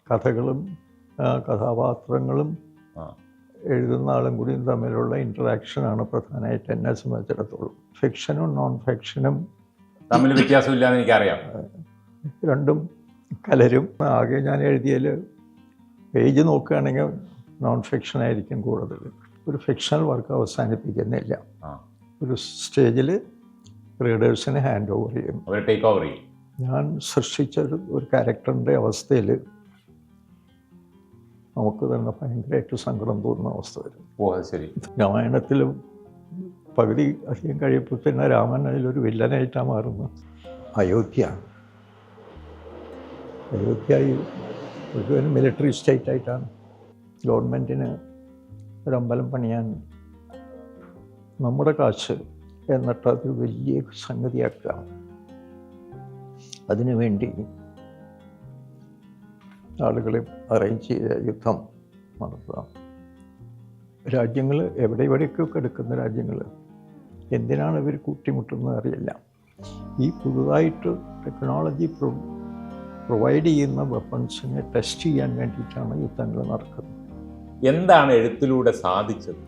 കഥകളും കഥാപാത്രങ്ങളും എഴുതുന്ന ആളും കൂടിയും തമ്മിലുള്ള ഇൻറ്ററാക്ഷനാണ് പ്രധാനമായിട്ട് എന്നെ സംബന്ധിച്ചിടത്തോളം. ഫിക്ഷനും നോൺ ഫിക്ഷനും തമ്മിൽ വ്യത്യാസമില്ലാന്ന് എനിക്കറിയാം. രണ്ടും കലരും. ആകെ ഞാൻ എഴുതിയതിൽ പേജ് നോക്കുകയാണെങ്കിൽ നോൺ ഫിക്ഷൻ ആയിരിക്കും കൂടുതൽ. ഒരു ഫിക്ഷണൽ വർക്ക് അവസാനിപ്പിക്കുന്നില്ല. ഒരു സ്റ്റേജിൽ റീഡേഴ്സിന് ഹാൻഡ് ഓവർ ചെയ്യും, ടേക്ക് ഓവർ ചെയ്യും. ഞാൻ സൃഷ്ടിച്ച ഒരു ക്യാരക്ടറിൻ്റെ അവസ്ഥയിൽ നമുക്ക് തന്നെ ഭയങ്കരമായിട്ട് സങ്കടം തോന്നുന്ന അവസ്ഥ വരും. ശരി. രാമായണത്തിലും പകുതി അധികം കഴിയുമ്പോൾ തന്നെ രാമൻ അതിലൊരു വില്ലനായിട്ടാണ് മാറുന്നത്. അയോധ്യ ഒരു മിലിറ്ററി സ്റ്റേറ്റ് ആയിട്ടാണ്. ഗവൺമെൻറ്റിന് ഒരമ്പലം പണിയാൻ നമ്മുടെ കാശ് എന്നിട്ട് അതൊരു വലിയ സംഗതിയാക്കുക, അതിനുവേണ്ടി ആളുകളെ അറേഞ്ച് ചെയ്ത യുദ്ധം നടത്തുക. രാജ്യങ്ങൾ എവിടെയൊക്കെ എടുക്കുന്ന രാജ്യങ്ങൾ എന്തിനാണ് ഇവർ കൂട്ടിമുട്ടുന്നത് അറിയില്ല. ഈ പുതുതായിട്ട് ടെക്നോളജി പ്രൊവൈഡ് ചെയ്യുന്ന വെപ്പൺസിനെ ടെസ്റ്റ് ചെയ്യാൻ വേണ്ടിയിട്ടാണ് യുദ്ധങ്ങൾ നടക്കുന്നത്. എന്താണ് എഴുത്തിലൂടെ സാധിച്ചത്?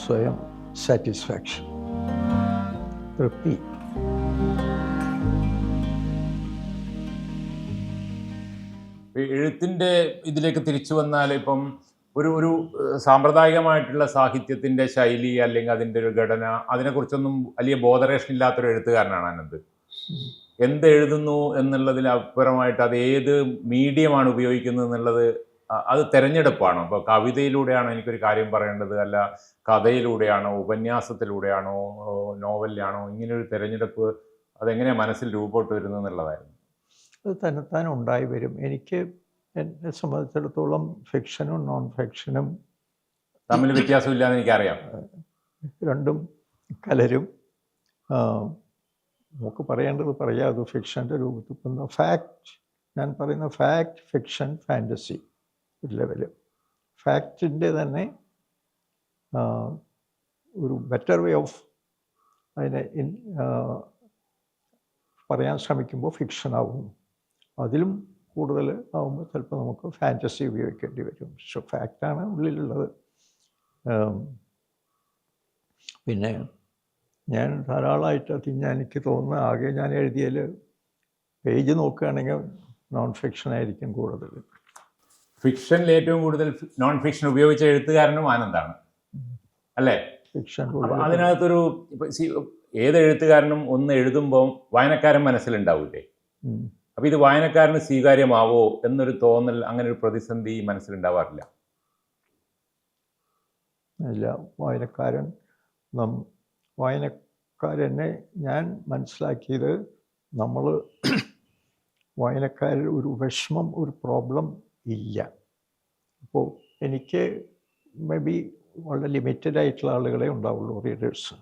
സ്വയം സാറ്റിസ്ഫാക്ഷൻ, തൃപ്തി. എഴുത്തിൻ്റെ ഇതിലേക്ക് തിരിച്ചു വന്നാൽ ഇപ്പം ഒരു സാമ്പ്രദായികമായിട്ടുള്ള സാഹിത്യത്തിൻ്റെ ശൈലി അല്ലെങ്കിൽ അതിൻ്റെ ഒരു ഘടന, അതിനെക്കുറിച്ചൊന്നും വലിയ ബോധറേഷൻ ഇല്ലാത്തൊരു എഴുത്തുകാരനാണ് ആനന്ദ്. എന്ത് എഴുതുന്നു എന്നുള്ളതിൽ അപ്പുറമായിട്ട് അത് ഏത് മീഡിയമാണ് ഉപയോഗിക്കുന്നത് എന്നുള്ളത് അത് തിരഞ്ഞെടുപ്പാണോ? അപ്പോൾ കവിതയിലൂടെയാണോ എനിക്കൊരു കാര്യം പറയേണ്ടത്, അല്ല കഥയിലൂടെയാണോ, ഉപന്യാസത്തിലൂടെയാണോ, നോവലിലാണോ? ഇങ്ങനെയൊരു തിരഞ്ഞെടുപ്പ് അതെങ്ങനെയാണ് മനസ്സിൽ രൂപപ്പെട്ടു വരുന്നത് എന്നുള്ളതായിരുന്നു. അത് തന്നെത്താൻ ഉണ്ടായി വരും. എനിക്ക് എന്നെ സംബന്ധിച്ചിടത്തോളം ഫിക്ഷനും നോൺ ഫിക്ഷനും തമ്മിൽ വ്യത്യാസമില്ലാന്ന് എനിക്കറിയാം. രണ്ടും കലരും. നമുക്ക് പറയേണ്ടത് പറയാം. അത് ഫിക്ഷൻ്റെ രൂപത്തിൽ ഫാക്ട്, ഞാൻ പറയുന്ന ഫാക്ട്, ഫിക്ഷൻ, ഫാൻറ്റസി ഒരു ലെവല്. ഫാക്റ്റിൻ്റെ തന്നെ ഒരു ബെറ്റർ വേ ഓഫ് അതിനെ പറയാൻ ശ്രമിക്കുമ്പോൾ ഫിക്ഷൻ ആവും. അതിലും കൂടുതൽ ആകുമ്പോൾ ചിലപ്പോൾ നമുക്ക് ഫാൻറ്റസി ഉപയോഗിക്കേണ്ടി വരും. പക്ഷെ ഫാക്റ്റാണ് ഉള്ളിലുള്ളത്. പിന്നെ ഞാൻ ധാരാളമായിട്ട് എനിക്ക് തോന്നുന്ന ആകെ ഞാൻ എഴുതിയതിൽ പേജ് നോക്കുകയാണെങ്കിൽ നോൺ ഫിക്ഷൻ ആയിരിക്കും കൂടുതൽ. ഫിക്ഷനിൽ ഏറ്റവും കൂടുതൽ നോൺ ഫിക്ഷൻ ഉപയോഗിച്ച എഴുത്തുകാരനും ആനന്ദാണ് അല്ലേ? ഫിക്ഷൻ അതിനകത്തൊരു ഏത് എഴുത്തുകാരനും ഒന്ന് എഴുതുമ്പോൾ വായനക്കാരൻ മനസ്സിലുണ്ടാവില്ലേ? അപ്പോൾ ഇത് വായനക്കാരന് സ്വീകാര്യമാവോ എന്നൊരു തോന്നൽ, അങ്ങനെ ഒരു പ്രതിസന്ധി മനസ്സിലുണ്ടാവാറില്ല? ഇല്ല. വായനക്കാരനെ ഞാൻ മനസ്സിലാക്കിയത്, നമ്മൾ വായനക്കാരിൽ ഒരു വിഷമം, ഒരു പ്രോബ്ലം ഇല്ല. അപ്പോൾ എനിക്ക് മേ ബി വളരെ ലിമിറ്റഡ് ആയിട്ടുള്ള ആളുകളെ ഉണ്ടാവുള്ളൂ റീഡേഴ്സ്.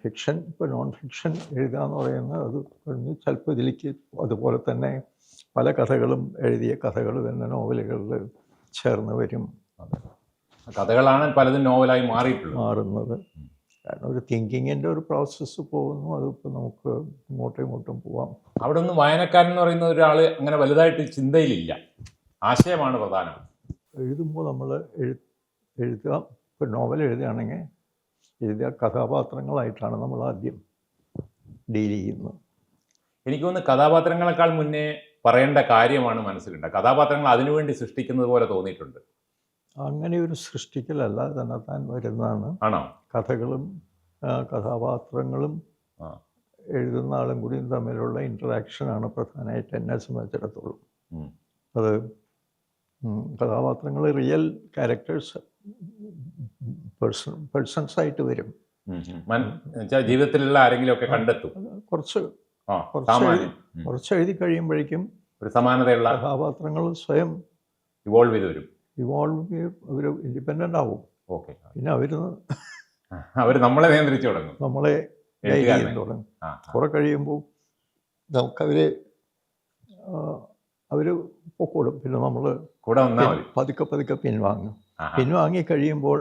ഫിക്ഷൻ, ഇപ്പോൾ നോൺ ഫിക്ഷൻ എഴുതുക എന്ന് പറയുന്നത് അത് കഴിഞ്ഞ് ചിലപ്പോൾ ഇതിലേക്ക് അതുപോലെ തന്നെ പല കഥകളും എഴുതിയ കഥകൾ തന്നെ നോവലുകളിൽ ചേർന്ന് വരും. കഥകളാണ് പലതും നോവലായി മാറുന്നത്. കാരണം ഒരു തിങ്കിങ്ങിൻ്റെ ഒരു പ്രോസസ്സ് പോകുന്നു. അതിപ്പോൾ നമുക്ക് ഇങ്ങോട്ടും പോവാം. അവിടെ ഒന്നും വായനക്കാരൻ എന്ന് പറയുന്ന ഒരാൾ അങ്ങനെ വലുതായിട്ട് ചിന്തയിലില്ല, ആശയമാണ് പ്രധാനം. എഴുതുമ്പോൾ നമ്മൾ എഴുതുക, ഇപ്പോൾ നോവൽ എഴുതുകയാണെങ്കിൽ എഴുതിയ കഥാപാത്രങ്ങളായിട്ടാണ് നമ്മൾ ആദ്യം ഡീൽ ചെയ്യുന്നത്. എനിക്ക് തോന്നുന്നു കഥാപാത്രങ്ങളെക്കാൾ മുന്നേ പറയേണ്ട കാര്യമാണ് മനസ്സിലുണ്ട്. കഥാപാത്രങ്ങൾ അതിനുവേണ്ടി സൃഷ്ടിക്കുന്നത് പോലെ തോന്നിയിട്ടുണ്ട്. അങ്ങനെ ഒരു സൃഷ്ടിക്കലല്ല, തന്നെത്താൻ വരുന്നതാണ്. ആണോ? കഥകളും കഥാപാത്രങ്ങളും എഴുതുന്ന ആളും കൂടിയും തമ്മിലുള്ള ഇൻറ്ററാക്ഷനാണ് പ്രധാനമായിട്ട് എന്നെ സംബന്ധിച്ചിടത്തോളം. അത് കഥാപാത്രങ്ങൾ റിയൽ ക്യാരക്ടേഴ്സ്, പേഴ്സൺസ് ആയിട്ട് വരും. ജീവിതത്തിലുള്ള ആരെങ്കിലും ഒക്കെ കണ്ടെത്തും. കുറച്ച് എഴുതി കഴിയുമ്പോഴേക്കും ഒരു സമാനതയുള്ള കഥാപാത്രങ്ങൾ സ്വയം ഇവോൾവ് ചെയ്ത് വരും. അവർ ഇൻഡിപെൻഡൻ്റ് ആവും. ഓക്കെ. പിന്നെ അവർ നമ്മളെ നിയന്ത്രിച്ചു തുടങ്ങും, നമ്മളെ ഗൈഡ് ചെയ്യാൻ തുടങ്ങും. കുറെ കഴിയുമ്പോൾ നമുക്കവർ പൊക്കോടും. പിന്നെ നമ്മൾ കൂടെ പതുക്കെ പിൻവാങ്ങി കഴിയുമ്പോൾ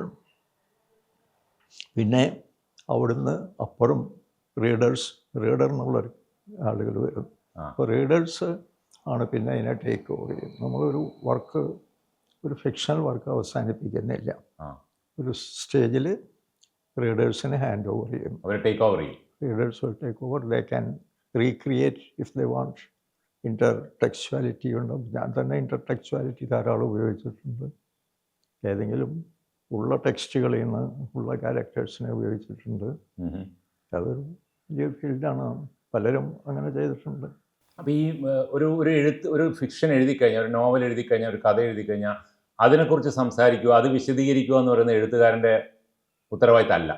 പിന്നെ അവിടുന്ന് അപ്പുറം റീഡർ എന്നുള്ളൊരു ആളുകൾ വരും. അപ്പോൾ റീഡേഴ്സ് ആണ് പിന്നെ അതിനെ ടേക്ക് ഓവർ ചെയ്യുന്നത്. നമ്മളൊരു വർക്ക്, ഒരു ഫിക്ഷണൽ വർക്ക് അവസാനിപ്പിക്കുന്നില്ല. ആ ഒരു സ്റ്റേജിൽ റീഡേഴ്സിന് ഹാൻഡ് ഓവർ ചെയ്യുന്നു. അവർ ടേക്ക് ഓവർ ചെയ്യും. Readers will take over. They can recreate if they want. Intertextuality ഉണ്ട്. ഞാൻ തന്നെ intertextuality ധാരാളം ഉപയോഗിച്ചിട്ടുണ്ട്. ഏതെങ്കിലും ഉള്ള ടെക്സ്റ്റുകളിൽ നിന്ന് ഉള്ള ക്യാരക്ടേഴ്സിനെ ഉപയോഗിച്ചിട്ടുണ്ട്. അതൊരു വലിയ ഫീൽഡാണ്. പലരും അങ്ങനെ ചെയ്തിട്ടുണ്ട്. അപ്പോൾ ഈ ഒരു ഫിക്ഷൻ എഴുതി കഴിഞ്ഞാൽ, ഒരു നോവൽ എഴുതി കഴിഞ്ഞാൽ, ഒരു കഥ എഴുതി കഴിഞ്ഞാൽ അതിനെക്കുറിച്ച് സംസാരിക്കുക, അത് വിശദീകരിക്കുക എന്ന് പറയുന്ന എഴുത്തുകാരൻ്റെ ഉത്തരവാദിത്തമല്ല,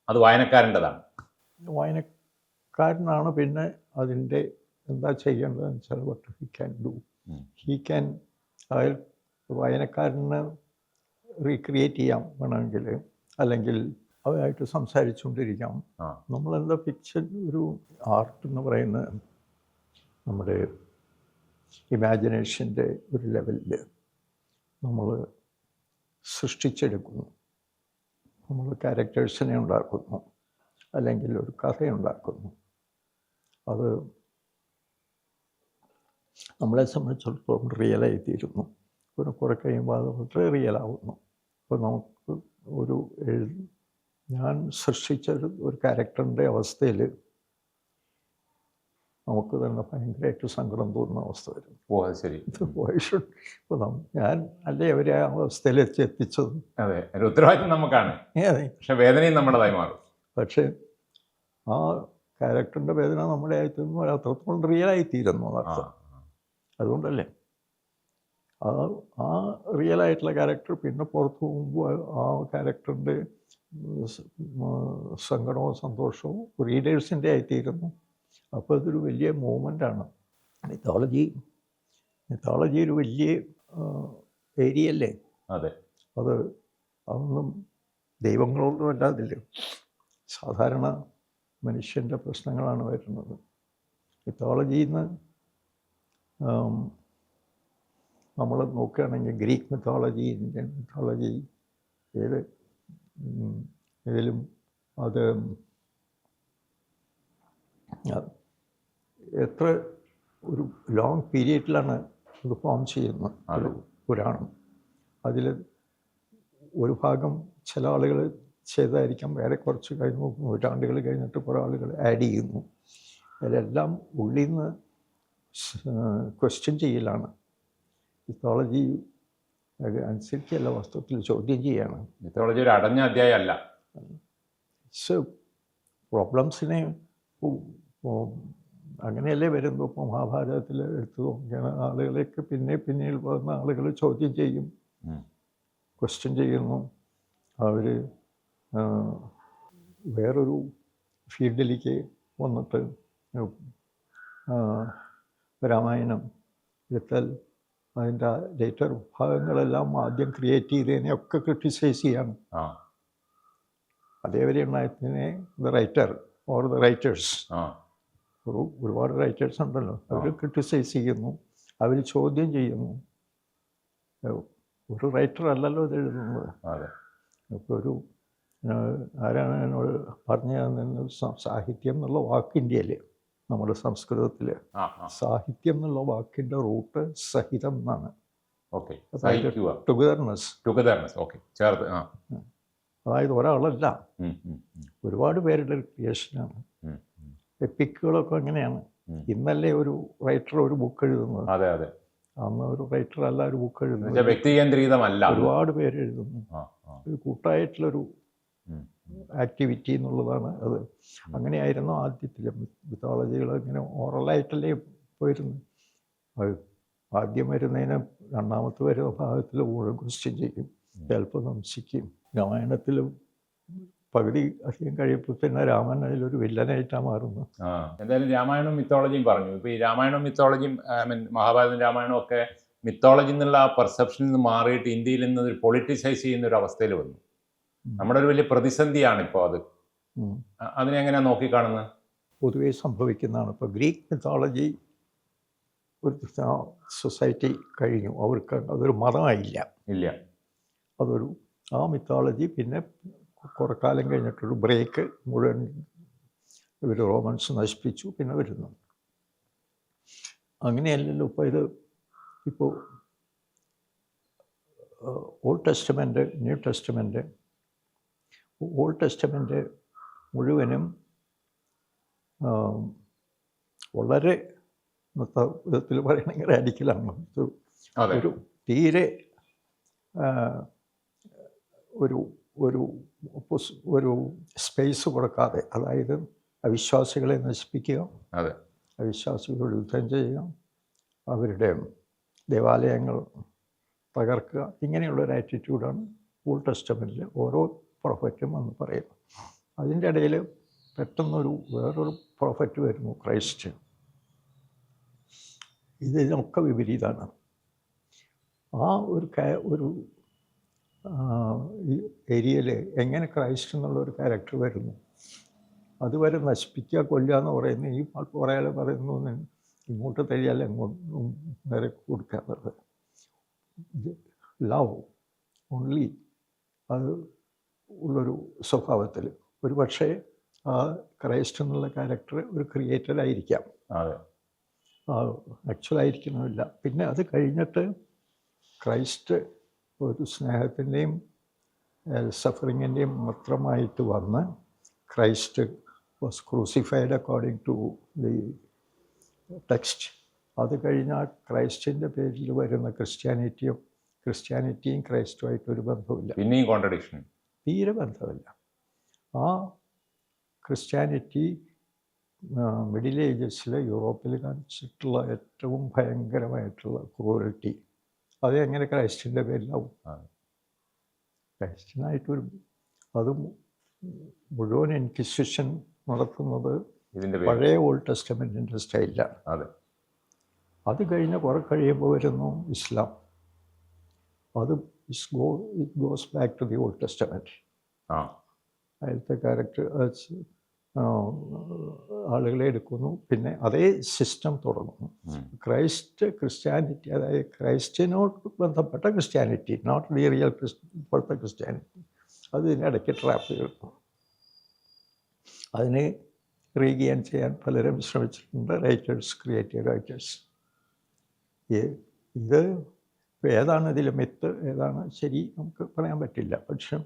അത് വായനക്കാരൻ്റെതാണ്. വായനക്കാരനാണ് പിന്നെ അതിൻ്റെ എന്താ ചെയ്യേണ്ടതെന്ന് വെച്ചാൽ what he can do. He can, വായനക്കാരന് റീക്രിയേറ്റ് ചെയ്യാം വേണമെങ്കിൽ, അല്ലെങ്കിൽ അവരായിട്ട് സംസാരിച്ചുകൊണ്ടിരിക്കാം. നമ്മളെന്താ ഫിക്ഷൻ ഒരു ആർട്ട് എന്ന് പറയുന്ന നമ്മുടെ ഇമാജിനേഷൻ്റെ ഒരു ലെവലിൽ നമ്മൾ സൃഷ്ടിച്ചെടുക്കുന്നു. നമ്മൾ ക്യാരക്ടേഴ്സിനെ ഉണ്ടാക്കുന്നു, അല്ലെങ്കിൽ ഒരു കഥയുണ്ടാക്കുന്നു. അത് നമ്മളെ സംബന്ധിച്ചിടത്തോളം റിയലായി തീരുന്നു. പിന്നെ കുറെ കഴിയുമ്പോൾ അത് വളരെ റിയലാവുന്നു. അപ്പോൾ നമുക്ക് ഞാൻ സൃഷ്ടിച്ച ഒരു ക്യാരക്ടറിൻ്റെ അവസ്ഥയിൽ നമുക്ക് തന്നെ ഭയങ്കരമായിട്ട് സങ്കടം തോന്നുന്ന അവസ്ഥ വരും. ഓ അത് ശരി. ഇപ്പോൾ ഞാൻ അല്ലേ അവരെ ആ അവസ്ഥയിൽ എത്തിച്ചത്. അതെ, ഒരു ഉത്തരവാദിത്വം നമുക്കാണ്, പക്ഷെ വേദനയും നമ്മുടേതായി മാറും. പക്ഷേ ആ ക്യാരക്ടറിൻ്റെ വേദന നമ്മുടെ ആയിത്തീരുന്നു, അത്രത്തോളം റിയലായിത്തീരുന്നു അർത്ഥം. അതുകൊണ്ടല്ലേ ആ റിയലായിട്ടുള്ള ക്യാരക്ടർ പിന്നെ പുറത്തു പോകുമ്പോൾ ആ ക്യാരക്ടറിൻ്റെ സങ്കടവും സന്തോഷവും റീഡേഴ്സിൻ്റെ ആയിത്തീരുന്നു. അപ്പോൾ അതൊരു വലിയ മൂവ്മെൻ്റാണ്. മിത്തോളജി ഒരു വലിയ ഏരിയ അല്ലേ. അതെ, അതൊന്നും ദൈവങ്ങളൊന്നും അല്ലാതില്ല, സാധാരണ മനുഷ്യൻ്റെ പ്രശ്നങ്ങളാണ് വരുന്നത്. മിത്തോളജിയിൽ നിന്ന് നമ്മൾ നോക്കുകയാണെങ്കിൽ ഗ്രീക്ക് മിത്തോളജി, ഇന്ത്യൻ മിത്തോളജി, ഇതിലും അത് എത്ര ഒരു ലോങ് പീരീഡിലാണ് ഇത് ഫോം ചെയ്യുന്നത് ഒരു പുരാണം. അതിൽ ഒരു ഭാഗം ചില ആളുകൾ ചെയ്തായിരിക്കാം, വേറെ കുറച്ച് കഴിഞ്ഞ് നൂറ്റാണ്ടുകൾ കഴിഞ്ഞിട്ട് കുറേ ആളുകൾ ആഡ് ചെയ്യുന്നു. അതിലെല്ലാം ഉള്ളിൽ നിന്ന് ക്വസ്റ്റ്യൻ ചെയ്യലാണ്. മിത്തോളജി അനുസരിച്ചല്ല, വസ്തുത്തിൽ ചോദ്യം ചെയ്യാണ്. മിത്തോളജി ഒരു അടഞ്ഞ അധ്യായമല്ല. പ്രോബ്ലംസിനെ അങ്ങനെയല്ലേ വരുന്നു. ഇപ്പോൾ മഹാഭാരതത്തിൽ എടുത്തു നോക്കിയാണ് ആളുകളെയൊക്കെ പിന്നീട് വന്ന ആളുകൾ ചോദ്യം ചെയ്യും, ക്വസ്റ്റ്യൻ ചെയ്യുന്നു. അവർ വേറൊരു ഫീൽഡിലേക്ക് വന്നിട്ട് രാമായണം എടുത്താൽ അതിൻ്റെ ലേറ്റർ ഭാഗങ്ങളെല്ലാം ആദ്യം ക്രിയേറ്റ് ചെയ്തതിനെയൊക്കെ ക്രിട്ടിസൈസ് ചെയ്യാണ്. അതേവരെ ഉണ്ടായതിനെ the writer or the writers, ഒരുപാട് റൈറ്റേഴ്സ് ഉണ്ടല്ലോ, അവർ ക്രിട്ടിസൈസ് ചെയ്യുന്നു, അവർ ചോദ്യം ചെയ്യുന്നു. ഒരു റൈറ്റർ അല്ലല്ലോ ഇത് എഴുതുന്നത്. അപ്പോൾ ഒരു ആരാണ് എന്നോട് പറഞ്ഞു തന്നെ, സാഹിത്യം എന്നുള്ള വാക്ക് ഇന്ത്യയിൽ, നമ്മുടെ സംസ്കൃതത്തിൽ സാഹിത്യം എന്നുള്ള വാക്കിൻ്റെ റൂട്ട് സഹിതം എന്നാണ്. ടുഗദർനെസ്. അതായത് ഒരാളല്ല, ഒരുപാട് പേരുടെ ക്രിയേഷനാണ്. എപ്പിക്കുകളൊക്കെ അങ്ങനെയാണ്. ഇന്നല്ലേ ഒരു റൈറ്റർ ഒരു ബുക്ക് എഴുതുന്നത്. അന്ന് ഒരു റൈറ്റർ അല്ല ഒരു ബുക്ക് എഴുതുന്നത്, വ്യക്തികേന്ദ്രീകൃതമല്ല, ഒരുപാട് പേര് എഴുതുന്നു. ഒരു കൂട്ടായിട്ടുള്ളൊരു ആക്ടിവിറ്റി എന്നുള്ളതാണ് അത്. അങ്ങനെയായിരുന്നു ആദ്യത്തിൽ മിത്തോളജികൾ. ഇങ്ങനെ ഓറലായിട്ടല്ലേ പോയിരുന്നു. ആദ്യം വരുന്നതിന് രണ്ടാമത്തെ വരുന്ന ഭാഗത്തിൽ മുഴുവൻ ക്വസ്റ്റ്യൻ ചെയ്യും, ചിലപ്പോൾ സംശയിക്കും. രാമായണത്തിൽ പകുതി അധികം കഴിയുമ്പോൾ തന്നെ രാമൻ അതിലൊരു വില്ലനായിട്ടാണ് മാറുന്നത്. എന്തായാലും രാമായണവും മിത്തോളജിയും പറഞ്ഞു. ഇപ്പോൾ ഈ രാമായണവും മിത്തോളജിയും, മഹാഭാരതം രാമായണവും ഒക്കെ മിത്തോളജി എന്നുള്ള ആ പെർസെപ്ഷനിൽ നിന്ന് മാറിയിട്ട് ഇന്ത്യയിൽ നിന്ന് ഒരു പൊളിറ്റിസൈസ് ചെയ്യുന്ന ഒരു അവസ്ഥയിൽ വന്നു. നമ്മുടെ ഒരു വലിയ പ്രതിസന്ധിയാണ് ഇപ്പോൾ അത്. അതിനെങ്ങനെയാണ് നോക്കിക്കാണുന്നത്? പൊതുവെ സംഭവിക്കുന്നതാണ്. ഇപ്പോൾ ഗ്രീക്ക് മിത്തോളജി ഒരു സൊസൈറ്റി കഴിഞ്ഞു, അവർക്ക് അതൊരു മതമായില്ല. അതൊരു ആ മിത്തോളജി പിന്നെ കുറേ കാലം കഴിഞ്ഞിട്ടൊരു ബ്രേക്ക്, മുഴുവൻ ഇവർ റോമൻസ് നശിപ്പിച്ചു, പിന്നെ വരുന്നു. അങ്ങനെയല്ലല്ലോ ഇപ്പോൾ ഇത്. ഇപ്പോൾ old testament, new testament. Old testament മുഴുവനും വളരെ ഇന്നത്തെ വിധത്തിൽ പറയണമെങ്കിൽ റാഡിക്കലാണ്. അതെ. ഒരു തീരെ ഒരു ഒരു ഒരു സ്പേസ് കൊടുക്കാതെ, അതായത് അവിശ്വാസികളെ നശിപ്പിക്കുക, അതെ, അവിശ്വാസികളോട് യുദ്ധം ചെയ്യുക, അവരുടെ ദേവാലയങ്ങൾ തകർക്കുക, ഇങ്ങനെയുള്ളൊരു ആറ്റിറ്റ്യൂഡാണ് ഓൾഡ് ടെസ്റ്റമെൻറ്റിൽ ഓരോ പ്രൊഫറ്റും എന്ന് പറയുന്നത്. അതിൻ്റെ ഇടയിൽ പെട്ടെന്നൊരു വേറൊരു പ്രൊഫറ്റ് വരുന്നു, ക്രൈസ്റ്റ്. ഇതിനൊക്കെ വിപരീതമാണ്. ആ ഒരു ഈ ഏരിയയിൽ എങ്ങനെ ക്രൈസ്റ്റ് എന്നുള്ളൊരു ക്യാരക്ടർ വരുന്നു, അതുവരെ നശിപ്പിക്കുക, കൊല്ലുക എന്ന് പറയുന്നത് ഈ കുറേ ആൾ പറയുന്നു ഇങ്ങോട്ട് തരികയല്ല എങ്ങോട്ടും നേരെ കൊടുക്കുക എന്നുള്ളത്. ലവ് ഓൺലി അത് ഉള്ളൊരു സ്വഭാവത്തിൽ ഒരു പക്ഷേ ആ ക്രൈസ്റ്റ് എന്നുള്ള ക്യാരക്ടർ ഒരു ക്രിയേറ്റഡ് ആയിരിക്കാം, ആക്ച്വലായിരിക്കണമില്ല. പിന്നെ അത് കഴിഞ്ഞിട്ട് ക്രൈസ്റ്റ് ഒരു സ്നേഹത്തിൻ്റെയും സഫറിങ്ങിൻ്റെയും മാത്രമായിട്ട് വന്ന് Christ was crucified according to the text. അത് കഴിഞ്ഞാൽ ക്രൈസ്റ്റിൻ്റെ പേരിൽ വരുന്ന ക്രിസ്ത്യാനിറ്റിയും ക്രൈസ്റ്റുമായിട്ടൊരു ബന്ധമില്ല, പിന്നെയും കോൺട്രഡിക്ഷൻ, തീരെ ബന്ധമില്ല. ആ ക്രിസ്ത്യാനിറ്റി മിഡിൽ ഏജസിൽ യൂറോപ്പിൽ കാണിച്ചിട്ടുള്ള ഏറ്റവും ഭയങ്കരമായിട്ടുള്ള ക്രൂരറ്റി, അത് എങ്ങനെ ക്രൈസ്റ്റിൻ്റെ പേരിലാവും? ക്രൈസ്റ്റിനായിട്ടൊരു അതും മുഴുവൻ ഇൻക്വിസിഷൻ നടത്തുന്നത് പഴയ ഓൾഡ് ടെസ്റ്റമെൻറ്റിൻ്റെ സ്റ്റൈലിലാണ്. അത് കഴിഞ്ഞ് കുറെ കഴിയുമ്പോൾ വരുന്നു ഇസ്ലാം. അത് it goes back to the old testament. അതിലത്തെ ക്യാരക്ടർ ആളുകളെ എടുക്കുന്നു, പിന്നെ അതേ സിസ്റ്റം തുടങ്ങുന്നു. ക്രിസ്ത്യാനിറ്റി, അതായത് ക്രൈസ്റ്റിനോട് ബന്ധപ്പെട്ട ക്രിസ്ത്യാനിറ്റി, നോട്ട് ദി റിയൽ ഇപ്പോഴത്തെ ക്രിസ്ത്യാനിറ്റി, അത് ഇതിനിടയ്ക്ക് ട്രാപ്പ് ചെയ്തു. അതിനെ റീഗെയിൻ ചെയ്യാൻ പലരും ശ്രമിച്ചിട്ടുണ്ട്, ക്രിയേറ്റീവ് റൈറ്റേഴ്സ്. ഇത് ഏതാണ് ഇതിൽ മിത്ത്, ഏതാണ് ശരി നമുക്ക് പറയാൻ പറ്റില്ല. പക്ഷെ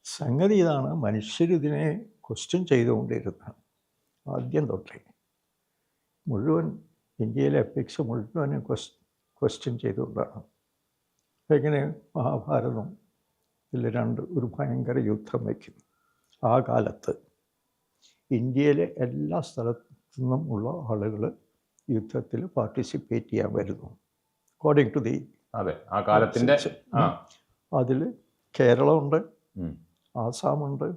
സംഗതി ഇതാണ്, മനുഷ്യരിതിനെ ക്വസ്റ്റ്യൻ ചെയ്തുകൊണ്ടിരുന്നതാണ് ആദ്യം തൊട്ടേ. മുഴുവൻ ഇന്ത്യയിലെ എപ്പിക്സ് മുഴുവനും ക്വസ്റ്റ്യൻ ചെയ്തുകൊണ്ടാണ്. എങ്ങനെ മഹാഭാരതം ഇതിൽ ഒരു ഭയങ്കര യുദ്ധം വയ്ക്കും. ആ കാലത്ത് ഇന്ത്യയിലെ എല്ലാ സ്ഥലത്തു നിന്നും ഉള്ള ആളുകൾ യുദ്ധത്തിൽ പാർട്ടിസിപ്പേറ്റ് ചെയ്യാൻ വരുന്നു. അക്കോർഡിംഗ് ടു ദി ആ കാലത്തിൻ്റെ അതിൽ കേരളമുണ്ട്, ആസാമുണ്ട്,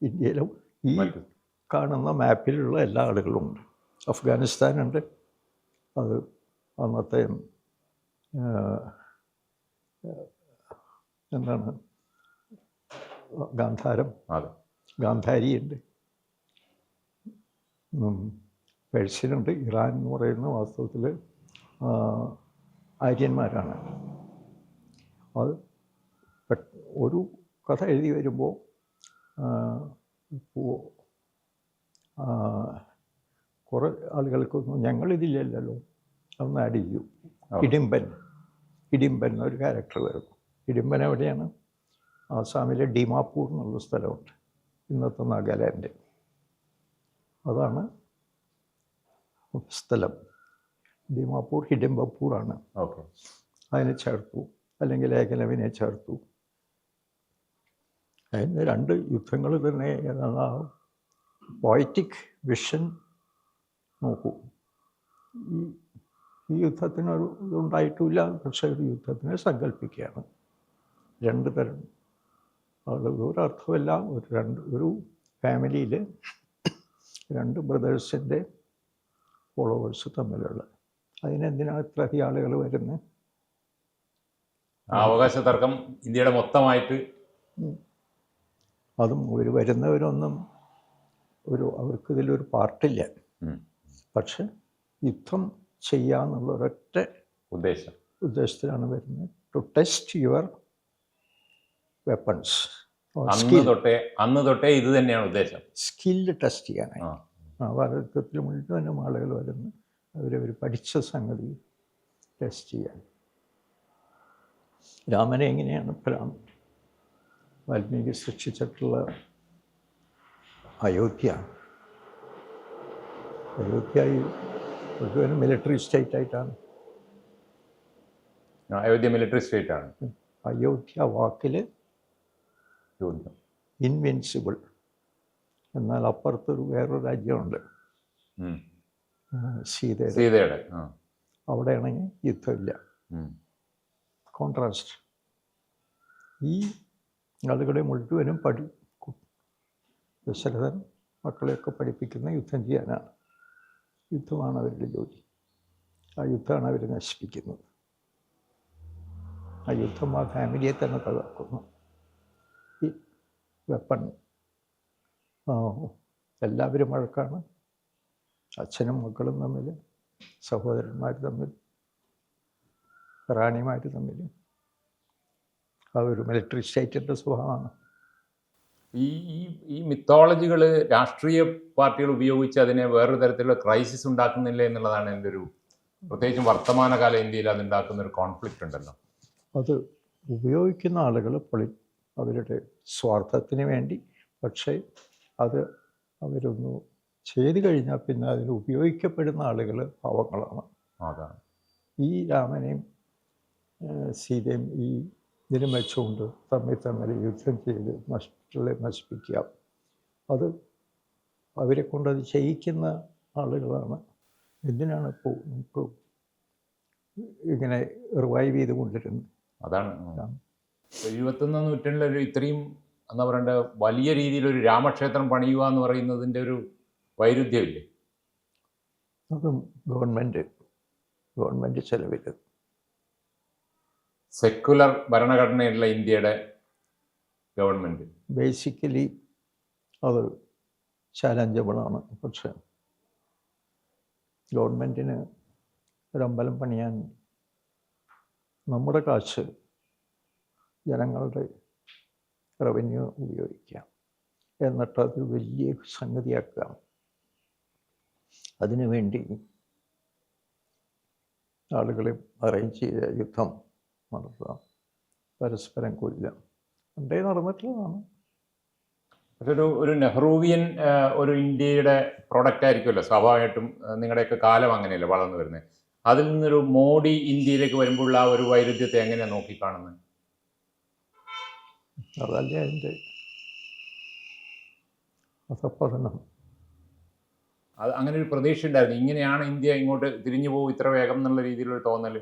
ഇന്ത്യയിലും ഈ കാണുന്ന മാപ്പിലുള്ള എല്ലാ ആളുകളുമുണ്ട്. അഫ്ഗാനിസ്ഥാനുണ്ട്, അത് അന്നത്തെ എന്താണ് ഗാന്ധാരിയുണ്ട്, പേർഷ്യനുണ്ട്, ഇറാൻ എന്ന് പറയുന്ന വാസ്തവത്തിൽ ആര്യന്മാരാണ്. അത് ഒരു കഥ എഴുതി വരുമ്പോൾ ഇപ്പോൾ കുറേ ആളുകൾക്കൊന്നും ഞങ്ങളിതില്ലല്ലോ അതൊന്ന് ആഡ് ചെയ്യൂ. ഹിഡിംബൻ എന്നൊരു ക്യാരക്ടർ വരുന്നു. ഹിഡിംബൻ എവിടെയാണ്? ആസാമിലെ ഡിമാപൂർ എന്നുള്ള സ്ഥലമുണ്ട്, ഇന്നത്തെ നാഗാലാൻഡ്. അതാണ് സ്ഥലം. ഡിമാപൂർ ഹിഡിംബപ്പൂറാണ്. അതിനെ ചേർത്തു, അല്ലെങ്കിൽ ഏകലവിനെ ചേർത്തു. അതിന് രണ്ട് യുദ്ധങ്ങൾ തന്നെ. ഏതാണ് പോയറ്റിക് വിഷൻ നോക്കൂ. ഈ യുദ്ധത്തിനൊരു ഇതുണ്ടായിട്ടില്ല, പക്ഷേ ഒരു യുദ്ധത്തിനെ സങ്കല്പിക്കുകയാണ്. രണ്ട് തരം ആളുകൾ, ഒരർത്ഥമല്ല, ഒരു ഫാമിലിയിൽ രണ്ട് ബ്രദേഴ്സിൻ്റെ ഫോളോവേഴ്സ് തമ്മിലുള്ള, അതിനെന്തിനാണ് ഇത്ര അധികം ആളുകൾ വരുന്നത്? അവകാശ തർക്കം ഇന്ത്യയുടെ മൊത്തമായിട്ട്. അതും വരുന്നവരൊന്നും അവർക്കിതിലൊരു പാർട്ടില്ല. പക്ഷെ യുദ്ധം ചെയ്യാന്നുള്ള ഒരൊറ്റ ഉദ്ദേശത്തിലാണ് വരുന്നത്. To test your weapons. അന്ന് തൊട്ടേ ഇത് തന്നെയാണ് ഉദ്ദേശം, സ്കില്ല് ടെസ്റ്റ് ചെയ്യാനായി. ഭാരതത്തിൽ മുഴുവനും ആളുകൾ വരുന്നു അവരവർ പഠിച്ച സംഗതി ടെസ്റ്റ് ചെയ്യാൻ. രാമനെ എങ്ങനെയാണ് ഇപ്പം വാൽമീകി സൃഷ്ടിച്ചിട്ടുള്ള അയോധ്യ മുഴുവനും മിലിറ്ററി സ്റ്റേറ്റ് ആയിട്ടാണ്. അയോധ്യ മിലിറ്ററി സ്റ്റേറ്റ് ആണ്. അയോധ്യ വാക്കിൽ ചോദ്യം ഇൻവിൻസിബിൾ. എന്നാൽ അപ്പുറത്തൊരു വേറൊരു രാജ്യമുണ്ട് സീതയുടെ, അവിടെയാണെങ്കിൽ യുദ്ധമില്ല. കോൺട്രാസ്റ്റ്. ഈ ആളുകളെ മുഴുവനും ദശരഥൻ മക്കളെയൊക്കെ പഠിപ്പിക്കുന്ന യുദ്ധം ചെയ്യാനാണ്. യുദ്ധമാണ് അവരുടെ ജോലി. ആ യുദ്ധമാണ് അവർ നശിപ്പിക്കുന്നത്. ആ യുദ്ധം ആ ഫാമിലിയെ തന്നെ തകർക്കുന്നു. ഈ വെപ്പൺ എല്ലാവരും വഴക്കാണ്. അച്ഛനും മക്കളും തമ്മിൽ, സഹോദരന്മാർ തമ്മിൽ, റാണിമാർ തമ്മിൽ. ആ ഒരു മിലിറ്ററി സ്റ്റേറ്റിൻ്റെ സ്വഭാവമാണ്. ഈ മിത്തോളജികൾ രാഷ്ട്രീയ പാർട്ടികൾ ഉപയോഗിച്ച് അതിനെ വേറൊരു തരത്തിലുള്ള ക്രൈസിസ് ഉണ്ടാക്കുന്നില്ല എന്നുള്ളതാണ് എൻ്റെ ഒരു, പ്രത്യേകിച്ചും വർത്തമാനകാല ഇന്ത്യയിൽ അതുണ്ടാക്കുന്ന ഒരു കോൺഫ്ലിക്റ്റ് ഉണ്ടല്ലോ. അത് ഉപയോഗിക്കുന്ന ആളുകൾ അവരുടെ സ്വാർത്ഥത്തിന് വേണ്ടി, പക്ഷേ അത് അവരൊന്ന് ചെയ്തു കഴിഞ്ഞാൽ പിന്നെ അതിന് ഉപയോഗിക്കപ്പെടുന്ന ആളുകൾ പാവങ്ങളാണ്. അതാണ് ഈ രാമനെയും സീതയും ഈ ഇതിനും വെച്ചുകൊണ്ട് തമ്മിൽ യുദ്ധം ചെയ്ത് മറ്റുള്ളവരെ നശിപ്പിക്കുക. അത് അവരെ കൊണ്ടത് ചെയ്യിക്കുന്ന ആളുകളാണ്. എന്തിനാണ് ഇപ്പോൾ നമുക്ക് ഇങ്ങനെ റിവൈവ് ചെയ്ത് കൊണ്ടിരുന്നത്? അതാണ് 21ാം നൂറ്റാണ്ടിലൊരു ഇത്രയും എന്താ പറയണ്ട വലിയ രീതിയിലൊരു രാമക്ഷേത്രം പണിയുക എന്ന് പറയുന്നതിൻ്റെ ഒരു വൈരുദ്ധ്യമില്ലേ? അതും ഗവൺമെൻറ് ചെലവിൽ. സെക്കുലർ ഭരണഘടനയുള്ള ഇന്ത്യയുടെ ഗവൺമെൻറ് ബേസിക്കലി അത് ചാലഞ്ചബിളാണ്. പക്ഷേ ഗവൺമെൻറ്റിന് ഒരമ്പലം പണിയാൻ നമ്മുടെ കാശ്, ജനങ്ങളുടെ റവന്യൂ ഉപയോഗിക്കാം, എന്നിട്ട് അത് വലിയ സംഗതിയാക്കാം. അതിനുവേണ്ടി ആളുകളെ അറേഞ്ച് ചെയ്ത യുദ്ധം നടത്താം, പരസ്പരം കൊല്ലാം. പണ്ടേ നടന്നിട്ടുള്ളതാണ്. ഒരു നെഹ്റുവിയൻ ഒരു ഇന്ത്യയുടെ പ്രൊഡക്റ്റ് ആയിരിക്കുമല്ലോ സ്വാഭാവികമായിട്ടും. നിങ്ങളുടെയൊക്കെ കാലം അങ്ങനെയല്ലേ വളർന്നു വരുന്നത്. അതിൽ നിന്നൊരു മോഡി ഇന്ത്യയിലേക്ക് വരുമ്പോഴുള്ള ആ ഒരു വൈരുദ്ധ്യത്തെ എങ്ങനെയാണ് നോക്കിക്കാണുന്നത്? അതല്ലേ അതിൻ്റെ അധപ്പതനം. അത് അങ്ങനെ ഒരു പ്രതീക്ഷ ഉണ്ടായിരുന്നു, ഇങ്ങനെയാണ് ഇന്ത്യ ഇങ്ങോട്ട് തിരിഞ്ഞു പോകും ഇത്ര വേഗം എന്നുള്ള രീതിയിലൊരു തോന്നൽ?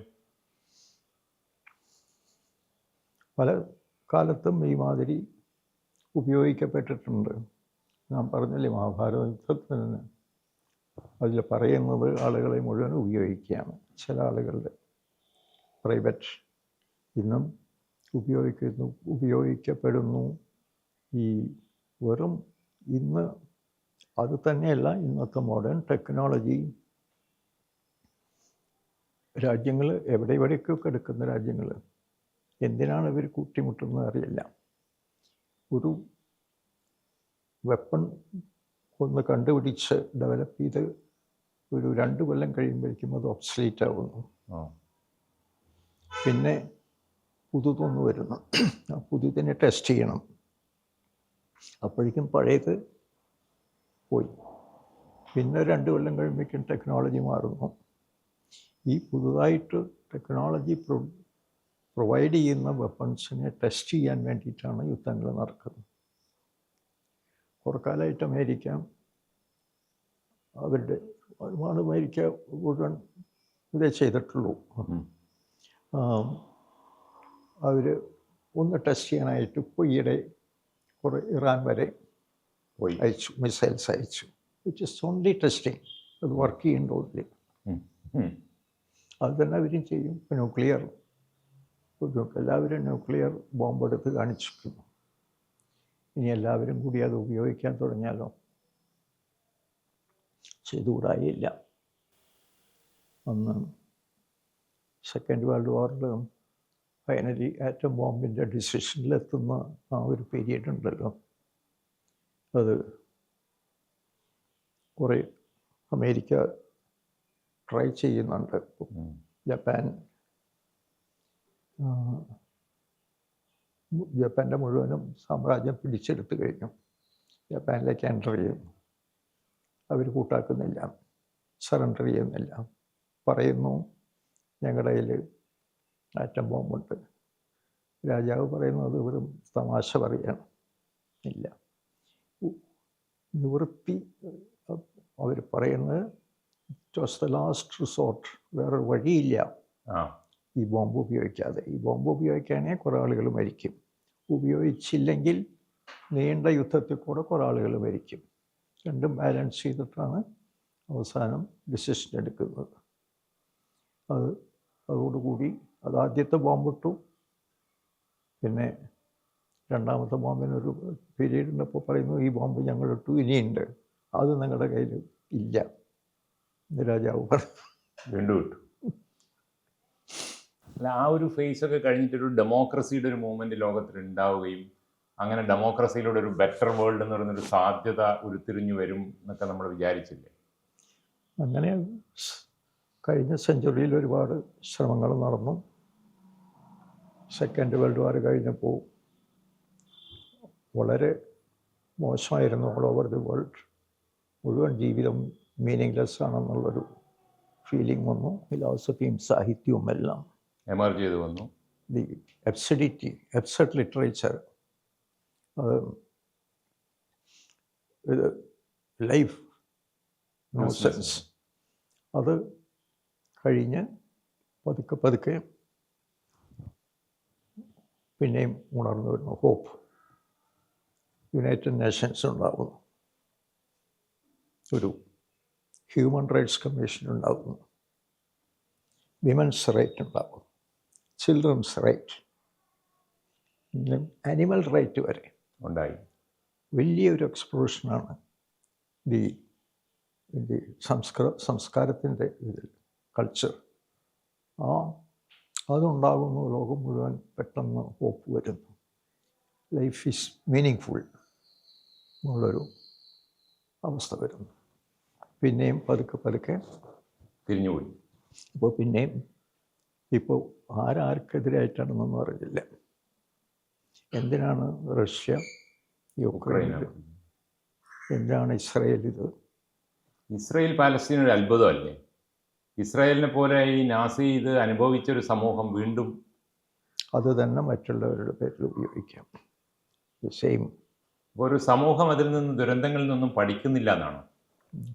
പല കാലത്തും ഈ മാതിരി ഉപയോഗിക്കപ്പെട്ടിട്ടുണ്ട്. ഞാൻ പറഞ്ഞില്ലേ, മഹാഭാരത യുദ്ധത്തിന് അതിൽ പറയുന്നത് ആളുകളെ മുഴുവൻ ഉപയോഗിക്കുകയാണ്. ചില ആളുകളുടെ പ്രൈവറ്റ് ഇന്നും ഉപയോഗിക്കപ്പെടുന്നു. ഈ വെറും ഇന്ന് അത് തന്നെയല്ല, ഇന്നത്തെ മോഡേൺ ടെക്നോളജി രാജ്യങ്ങൾ എവിടെയൊക്കെ എടുക്കുന്ന രാജ്യങ്ങൾ എന്തിനാണ് ഇവർ കൂട്ടിമുട്ടുന്നത് അറിയില്ല. ഒരു വെപ്പൺ ഒന്ന് കണ്ടുപിടിച്ച് ഡെവലപ്പ് ചെയ്ത് ഒരു 2 കൊല്ലം കഴിയുമ്പോഴേക്കും അത് ഒബ്സലീറ്റ് ആവുന്നു. പിന്നെ പുതുതൊന്ന് വരുന്നു, ആ പുതുതിനെ ടെസ്റ്റ് ചെയ്യണം. അപ്പോഴേക്കും പഴയത് പോയി. പിന്നെ 2 കൊല്ലം കഴിയുമ്പോഴേക്കും ടെക്നോളജി മാറുന്നു. ഈ പുതുതായിട്ട് ടെക്നോളജി പ്രൊവൈഡ് ചെയ്യുന്ന വെപ്പൺസിനെ ടെസ്റ്റ് ചെയ്യാൻ വേണ്ടിയിട്ടാണ് യുദ്ധങ്ങൾ നടക്കുന്നത്. കുറക്കാലമായിട്ട് അമേരിക്ക മുഴുവൻ ഇതേ ചെയ്തിട്ടുള്ളൂ. അവർ ഒന്ന് ടെസ്റ്റ് ചെയ്യാനായിട്ട് ഇപ്പോൾ ഈയിടെ കുറേ ഇറാൻ വരെ അയച്ചു, മിസൈൽസ് അയച്ചു. Which is only testing. അത് വർക്ക് ചെയ്യുന്നുണ്ടോ? അത് തന്നെ അവരും ചെയ്യും. ഇപ്പോൾ ന്യൂക്ലിയർ എല്ലാവരും ന്യൂക്ലിയർ ബോംബെടുത്ത് കാണിച്ചിരിക്കുന്നു. ഇനി എല്ലാവരും കൂടി അത് ഉപയോഗിക്കാൻ തുടങ്ങിയാലോ? ചെയ്തുകൂടായില്ല. അന്ന് സെക്കൻഡ് വേൾഡ് വാറിൽ ഫൈനലി ആറ്റം ബോംബിൻ്റെ ഡിസിഷനിലെത്തുന്ന ആ ഒരു പീരീഡ് ഉണ്ടല്ലോ, അത് കുറേ അമേരിക്ക ട്രൈ ചെയ്യുന്നുണ്ട്. ജപ്പാൻ ജപ്പാൻ്റെ മുഴുവനും സാമ്രാജ്യം പിടിച്ചെടുത്തു കഴിഞ്ഞു. ജപ്പാനിലേക്ക് എൻ്റർ ചെയ്യുന്നു. അവർ കൂട്ടാക്കുന്നില്ല, സറണ്ടർ ചെയ്യുന്നില്ല. പറയുന്നു ഞങ്ങളുടെ കയ്യിൽ ആറ്റം ബോംബുണ്ട്. രാജാവ് പറയുന്നത് വെറും തമാശ പറയാണ്. ഇല്ല, നിവൃത്തി അവർ പറയുന്നത് it was the last resort, വേറൊരു വഴിയില്ല ഈ ബോംബ് ഉപയോഗിക്കാതെ. ഈ ബോംബ് ഉപയോഗിക്കുകയാണെങ്കിൽ കുറേ ആളുകൾ മരിക്കും, ഉപയോഗിച്ചില്ലെങ്കിൽ നീണ്ട യുദ്ധത്തിൽ കൂടെ കുറേ ആളുകൾ മരിക്കും. രണ്ടും ബാലൻസ് ചെയ്തിട്ടാണ് അവസാനം ഡിസിഷൻ എടുക്കുന്നത്. അതോടുകൂടി ആദ്യത്തെ ബോംബിട്ടു. പിന്നെ രണ്ടാമത്തെ ബോംബിനൊരു പീരീഡ് ഉണ്ടപ്പോൾ പറയുന്നു ഈ ബോംബ് ഞങ്ങളിട്ടു, ഇനിയുണ്ട്, അത് നിങ്ങളുടെ കയ്യിൽ ഇല്ല എന്ന് രാജാവ് പറഞ്ഞു. വീണ്ടും ഇട്ടു. അല്ല, ആ ഒരു ഫേസൊക്കെ കഴിഞ്ഞിട്ടൊരു ഡെമോക്രസിയുടെ ഒരു മൂവ്മെൻറ്റ് ലോകത്തിൽ ഉണ്ടാവുകയും അങ്ങനെ ഡെമോക്രസിയിലൂടെ ഒരു ബെറ്റർ വേൾഡ് എന്ന് പറയുന്നൊരു സാധ്യത ഉരുത്തിരിഞ്ഞു വരും എന്നൊക്കെ നമ്മൾ വിചാരിച്ചില്ലേ? അങ്ങനെ കഴിഞ്ഞ സെഞ്ചുറിയിൽ ഒരുപാട് ശ്രമങ്ങൾ നടന്നു. സെക്കൻഡ് വേൾഡ് വാർ കഴിഞ്ഞപ്പോൾ വളരെ മോശമായിരുന്നു. ഓൾ ഓവർ ദി വേൾഡ് മുഴുവൻ ജീവിതം മീനിങ്ലെസ് ആണെന്നുള്ളൊരു ഫീലിംഗ് വന്നു. ഫിലോസഫിയും സാഹിത്യവും എല്ലാം എമർജ് ചെയ്ത് വന്നു. ദി എബ്സഡിറ്റി, എബ്സഡ് ലിറ്ററേച്ചർ, ലൈഫ് നോസെൻസ്, അത് കഴിഞ്ഞ് പതുക്കെ പതുക്കെ പിന്നെയും ഉണർന്നു വരുന്നു. ഹോപ്പ്. യുണൈറ്റഡ് നേഷൻസ് ഉണ്ടാകുന്നു, ഒരു ഹ്യൂമൻ റൈറ്റ്സ് കമ്മീഷൻ ഉണ്ടാകുന്നു, വിമൻസ് റൈറ്റ് ഉണ്ടാകും, ചിൽഡ്രൻസ് റൈറ്റ്, ആനിമൽ റൈറ്റ് വരെ ഉണ്ടായി. വലിയൊരു എക്സ്പ്ലോഷനാണ് ദി സംസ്കാരത്തിൻ്റെ ഇതിൽ, കൾച്ചർ. അതുണ്ടാകുന്നു. ലോകം മുഴുവൻ പെട്ടെന്ന് ഹോപ്പ് വരുന്നു. ലൈഫ് ഈസ് മീനിങ് ഫുൾ എന്നുള്ളൊരു അവസ്ഥ വരുന്നു. പിന്നെയും പതുക്കെ പതുക്കെ തിരിഞ്ഞുപോയി. ഇപ്പോൾ പിന്നെയും ഇപ്പോൾ ആർക്കെതിരായിട്ടാണെന്നൊന്നും അറിയില്ല. എന്തിനാണ് റഷ്യ യുക്രൈൻ, എന്തിനാണ് ഇസ്രായേൽ? ഇസ്രായേൽ പാലസ്തീൻ ഒരു അത്ഭുതമല്ലേ? ഇസ്രായേലിനെ പോലെ ഈ നാസി ഇത് അനുഭവിച്ചൊരു സമൂഹം വീണ്ടും അത് തന്നെ മറ്റുള്ളവരുടെ പേരിൽ ഉപയോഗിക്കാം. സെയിം. ഒരു സമൂഹം അതിൽ നിന്ന് ദുരന്തങ്ങളിൽ നിന്നും പഠിക്കുന്നില്ല എന്നാണ്.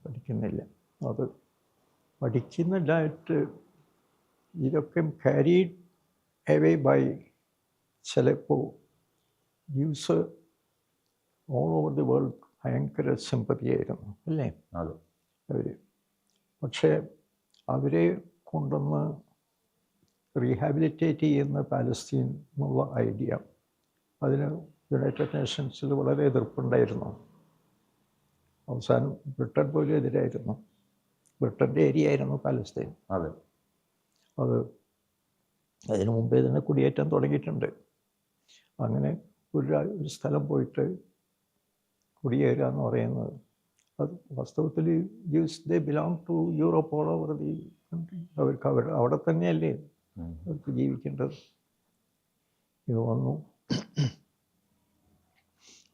പഠിക്കുന്നില്ല. അത് പഠിക്കുന്നില്ലായിട്ട് ഇതൊക്കെ ക്യാരീഡ് എവേ ബൈ ചിലപ്പോൾ news all over the world ഭയങ്കര സിമ്പതി ആയിരുന്നു അല്ലേ അതെ അവർ. പക്ഷേ അവരെ കൊണ്ടുവന്ന് റീഹാബിലിറ്റേറ്റ് ചെയ്യുന്ന പാലസ്തീൻ എന്നുള്ള ഐഡിയ, അതിന് യുണൈറ്റഡ് നേഷൻസിൽ വളരെ എതിർപ്പുണ്ടായിരുന്നു. അവസാനം ബ്രിട്ടൻ പോലും എതിരായിരുന്നു. ബ്രിട്ടൻ്റെ ഏരിയ ആയിരുന്നു പാലസ്തീൻ. അതെ. അത് അതിനു മുമ്പേ തന്നെ കുടിയേറ്റം തുടങ്ങിയിട്ടുണ്ട്. അങ്ങനെ ഒരു സ്ഥലം പോയിട്ട് കുടിയേറുക എന്ന് പറയുന്നത് അത് വാസ്തവത്തിൽ they belong to Europe, all over the country. അവർക്ക് അവിടെ തന്നെയല്ലേ അവർക്ക് ജീവിക്കേണ്ടത്. ഇത് വന്നു,